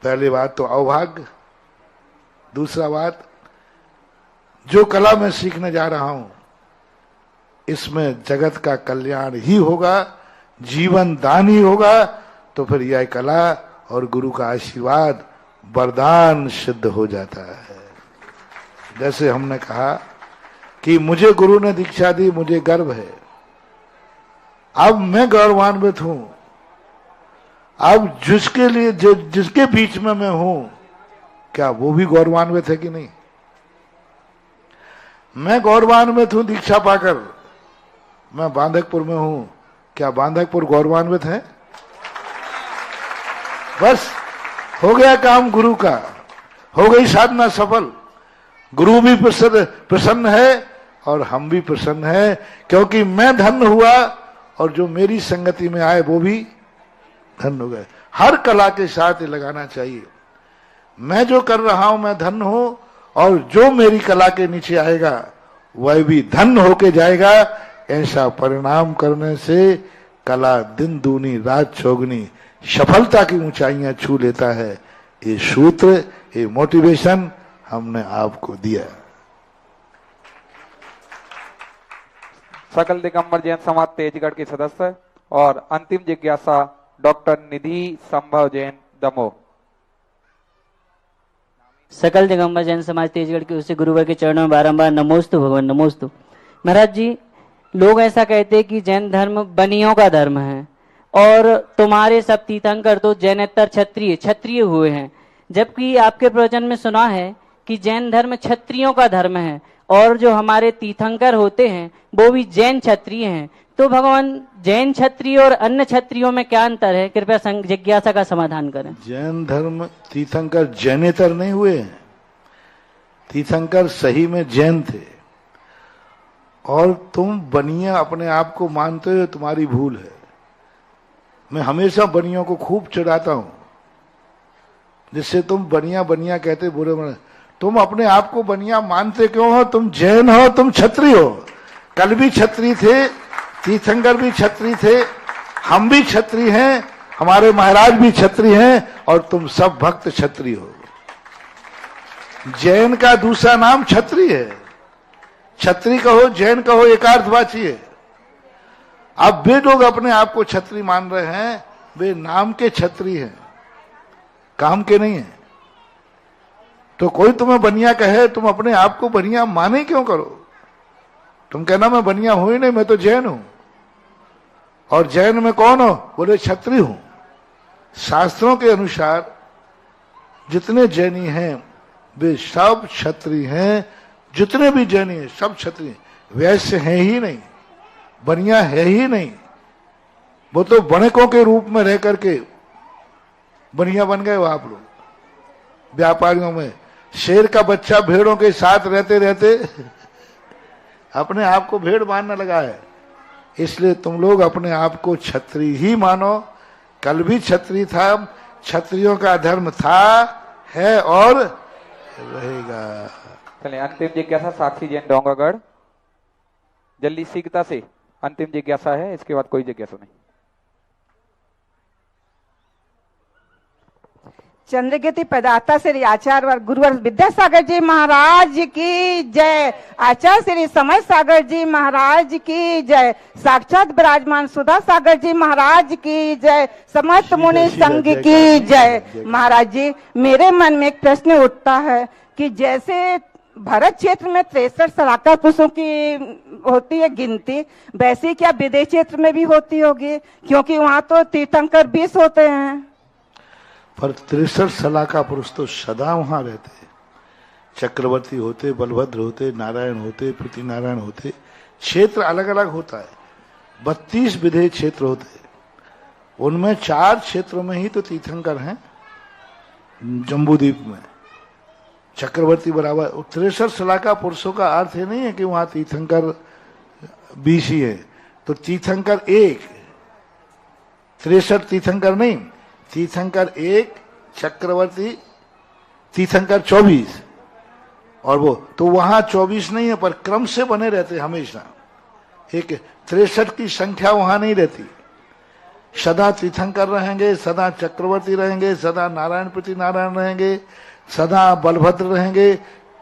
पहली बात तो अभाग्य, दूसरा बात जो कला मैं सीखने जा रहा हूं इसमें जगत का कल्याण ही होगा, जीवन दान ही होगा, तो फिर यह कला और गुरु का आशीर्वाद वरदान सिद्ध हो जाता है। जैसे हमने कहा कि मुझे गुरु ने दीक्षा दी, मुझे गर्व है, अब मैं गौरवान्वित हूं। अब जिसके बीच में मैं हूं, क्या वो भी गौरवान्वित है कि नहीं? मैं गौरवान्वित हूं दीक्षा पाकर, मैं बांधकपुर में हूं, क्या बांधकपुर गौरवान्वित है? बस हो गया काम गुरु का, हो गई साधना सफल। गुरु भी प्रसन्न है और हम भी प्रसन्न है, क्योंकि मैं धन्य हुआ और जो मेरी संगति में आए वो भी धन्य हो गए। हर कला के साथ ये लगाना चाहिए, मैं जो कर रहा हूं मैं धन्य हूं, और जो मेरी कला के नीचे आएगा वह भी धन्य होके जाएगा। ऐसा परिणाम करने से कला दिन दूनी रात चौगुनी सफलता की ऊंचाइयां छू लेता है। ये सूत्र, ये मोटिवेशन हमने आपको दिया। सकल दिगंबर जैन समाज तेजगढ़ के सदस्य और अंतिम जिज्ञासा डॉक्टर निधि संभव जैन दमोह। सकल दिगंबर जैन समाज तेजगढ़ के उसे गुरुवर के चरणों में बारंबार नमोस्तु भगवान नमोस्तु। महाराज जी, लोग ऐसा कहते हैं कि जैन धर्म बनियों का धर्म है और तुम्हारे सब तीर्थंकर तो जैनेतर क्षत्रिय हुए हैं, जबकि आपके प्रवचन में सुना है कि जैन धर्म क्षत्रियों का धर्म है और जो हमारे तीर्थंकर होते हैं वो भी जैन क्षत्रिय हैं। तो भगवान, जैन क्षत्रिय और अन्य क्षत्रियों में क्या अंतर है? कृपया जिज्ञासा का समाधान करें। जैन धर्म तीर्थंकर जैनेतर नहीं हुए, तीर्थंकर सही में जैन थे, और तुम बनिया अपने आप को मानते हो, तुम्हारी भूल है। मैं हमेशा बनियों को खूब चिढ़ाता हूं, जिससे तुम बनिया बनिया कहते बुरे मन। तुम अपने आप को बनिया मानते क्यों हो? तुम जैन हो, तुम क्षत्रिय हो। कल भी क्षत्रिय थे, तीर्थंकर भी क्षत्रिय थे, हम भी क्षत्रिय हैं, हमारे महाराज भी क्षत्रिय हैं, और तुम सब भक्त क्षत्रिय हो। जैन का दूसरा नाम क्षत्रिय है। क्षत्रिय कहो, जैन कहो, एकार्थवाची है। अब वे लोग अपने आप को क्षत्रिय मान रहे हैं, वे नाम के क्षत्रिय हैं, काम के नहीं है। तो कोई तुम्हें बनिया कहे, तुम अपने आप को बनिया माने क्यों करो? तुम कहना मैं बनिया हूं ही नहीं, मैं तो जैन हूं। और जैन में कौन हो? बोले क्षत्रिय हूं। शास्त्रों के अनुसार जितने जैनी हैं वे सब क्षत्रिय हैं, जितने भी जैनी हैं सब क्षत्रिय। वैश्य है ही नहीं, बनिया है ही नहीं, वो तो बणकों के रूप में रह करके बनिया बन गए हो आप लोग। व्यापारियों में शेर का बच्चा भेड़ों के साथ रहते रहते अपने आप को भेड़ मानने लगा है। इसलिए तुम लोग अपने आप को क्षत्रिय ही मानो। कल भी क्षत्रिय था, क्षत्रियों का धर्म था, है और रहेगा। चलिए अंतिम जिज्ञासा साक्षी जैन डोंगरगढ़, जल्दी शीघ्रता से अंतिम जिज्ञासा है, इसके बाद कोई जिज्ञासा नहीं। चंद्रगति प्रदाता श्री आचार्य व गुरुवर विद्यासागर जी महाराज की जय। आचार्य श्री समय सागर जी महाराज की जय। साक्षात विराजमान सुधा सागर जी महाराज की जय। समस्त मुनि संघ की जय। महाराज जी, मेरे मन में एक प्रश्न उठता है कि जैसे भारत क्षेत्र में 63 सलाहकार पुरुषों की होती है गिनती, वैसे क्या विदेश क्षेत्र में भी होती होगी? क्योंकि वहां तो तीर्थंकर 20 होते हैं। पर 63 सलाहकार पुरुष तो सदा वहां रहते हैं। चक्रवर्ती होते, बलभद्र होते, नारायण होते, पृथ्वी नारायण होते। क्षेत्र अलग अलग होता है, 32 विधेय क्षेत्र होते हैं। उनमें 4 क्षेत्रों में ही तो तीर्थंकर हैं, जम्बूद्वीप में। चक्रवर्ती बराबर 63 सलाहकार पुरुषों का अर्थ ये नहीं है कि वहां तीर्थंकर 20 ही है। तो तीर्थंकर 1, 63 तीर्थंकर नहीं, तीर्थंकर 1, चक्रवर्ती तीर्थंकर 24, और वो तो वहां 24 नहीं है, पर क्रम से बने रहते हमेशा। एक 63 की संख्या वहां नहीं रहती। सदा तीर्थंकर रहेंगे, सदा चक्रवर्ती रहेंगे, सदा नारायण पृथ्वी नारायण रहेंगे, सदा बलभद्र रहेंगे।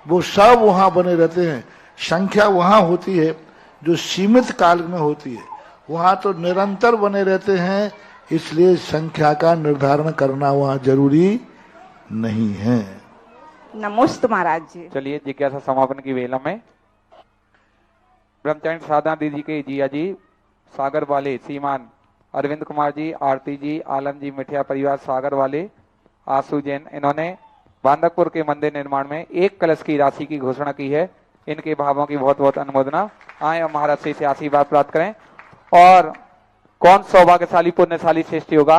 वो सब वहां बने रहते हैं। संख्या वहां होती है जो सीमित काल में होती है, वहां तो निरंतर बने रहते हैं। इसलिए संख्या का निर्धारण करना वहां जरूरी नहीं है। नमोस्तु महाराज जी। चलिए जिज्ञासा समापन की वेला में ब्रह्मचर्य साधना दीदी के जिया जी, सागर वाले सीमान अरविंद कुमार जी, आरती जी, आलम जी, मिठिया परिवार सागर वाले, आशु जैन, इन्होंने बांदकपुर के मंदिर निर्माण में 1 कलश की राशि की घोषणा की है। इनके भावों की बहुत बहुत अनुमोदना। आए और महाराज श्री से आशीर्वाद प्राप्त करें। और कौन सौभाग्यशाली पुण्यशाली श्रेष्ठ होगा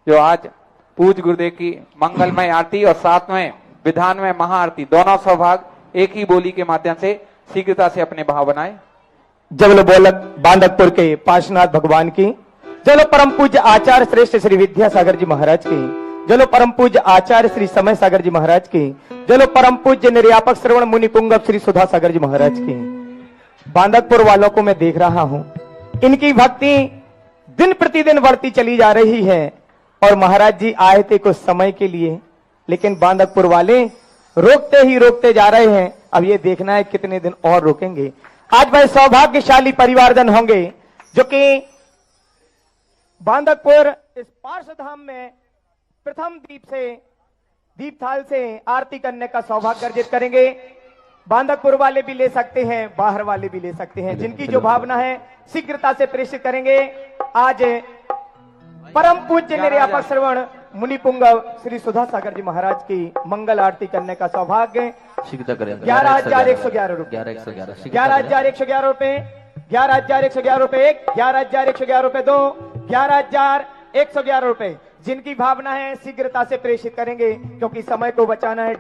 जो आज पूज्य गुरुदेव की मंगलमय आरती और साथ में विधान में महाआरती दोनों सौभाग्य एक ही बोली के माध्यम से शीघ्रता से अपने भाव बनाए। जबल बोलक बांदकपुर के पार्श्वनाथ भगवान की, जलो परम पूज्य आचार्य श्रेष्ठ श्री विद्यासागर जी महाराज की, जलो परम पूज्य आचार्य श्री समय सागर जी महाराज की, जलो परम पूज्य निर्यापक श्रवण मुनि पुंगव श्री सुधा सागर जी महाराज की। बांदकपुर वालों को मैं देख रहा हूं, इनकी भक्ति दिन प्रतिदिन बढ़ती चली जा रही है। और महाराज जी आए थे कुछ समय के लिए, लेकिन बांदकपुर वाले रोकते ही रोकते जा रहे हैं। अब ये देखना है कितने दिन और रोकेंगे। आज भाई सौभाग्यशाली परिवारजन होंगे जो कि बांदकपुर इस पार्श्वधाम में प्रथम दीप थाल से आरती करने का सौभाग्य अर्जित करेंगे। बांदकपुर वाले भी ले सकते हैं, बाहर वाले भी ले सकते हैं, जिनकी जो भावना है शीघ्रता से प्रेषित करेंगे। आज परम पूज्य निर्यापक श्रवण मुनि पुंगव श्री सुधा सागर जी महाराज की मंगल आरती करने का सौभाग्य। 11,111 रुपए, 11,111 रुपए, 11,111 रुपए, 11,111 रुपए 2, 11,111 रुपए। जिनकी भावना है शीघ्रता से प्रेषित करेंगे क्योंकि समय को बचाना है।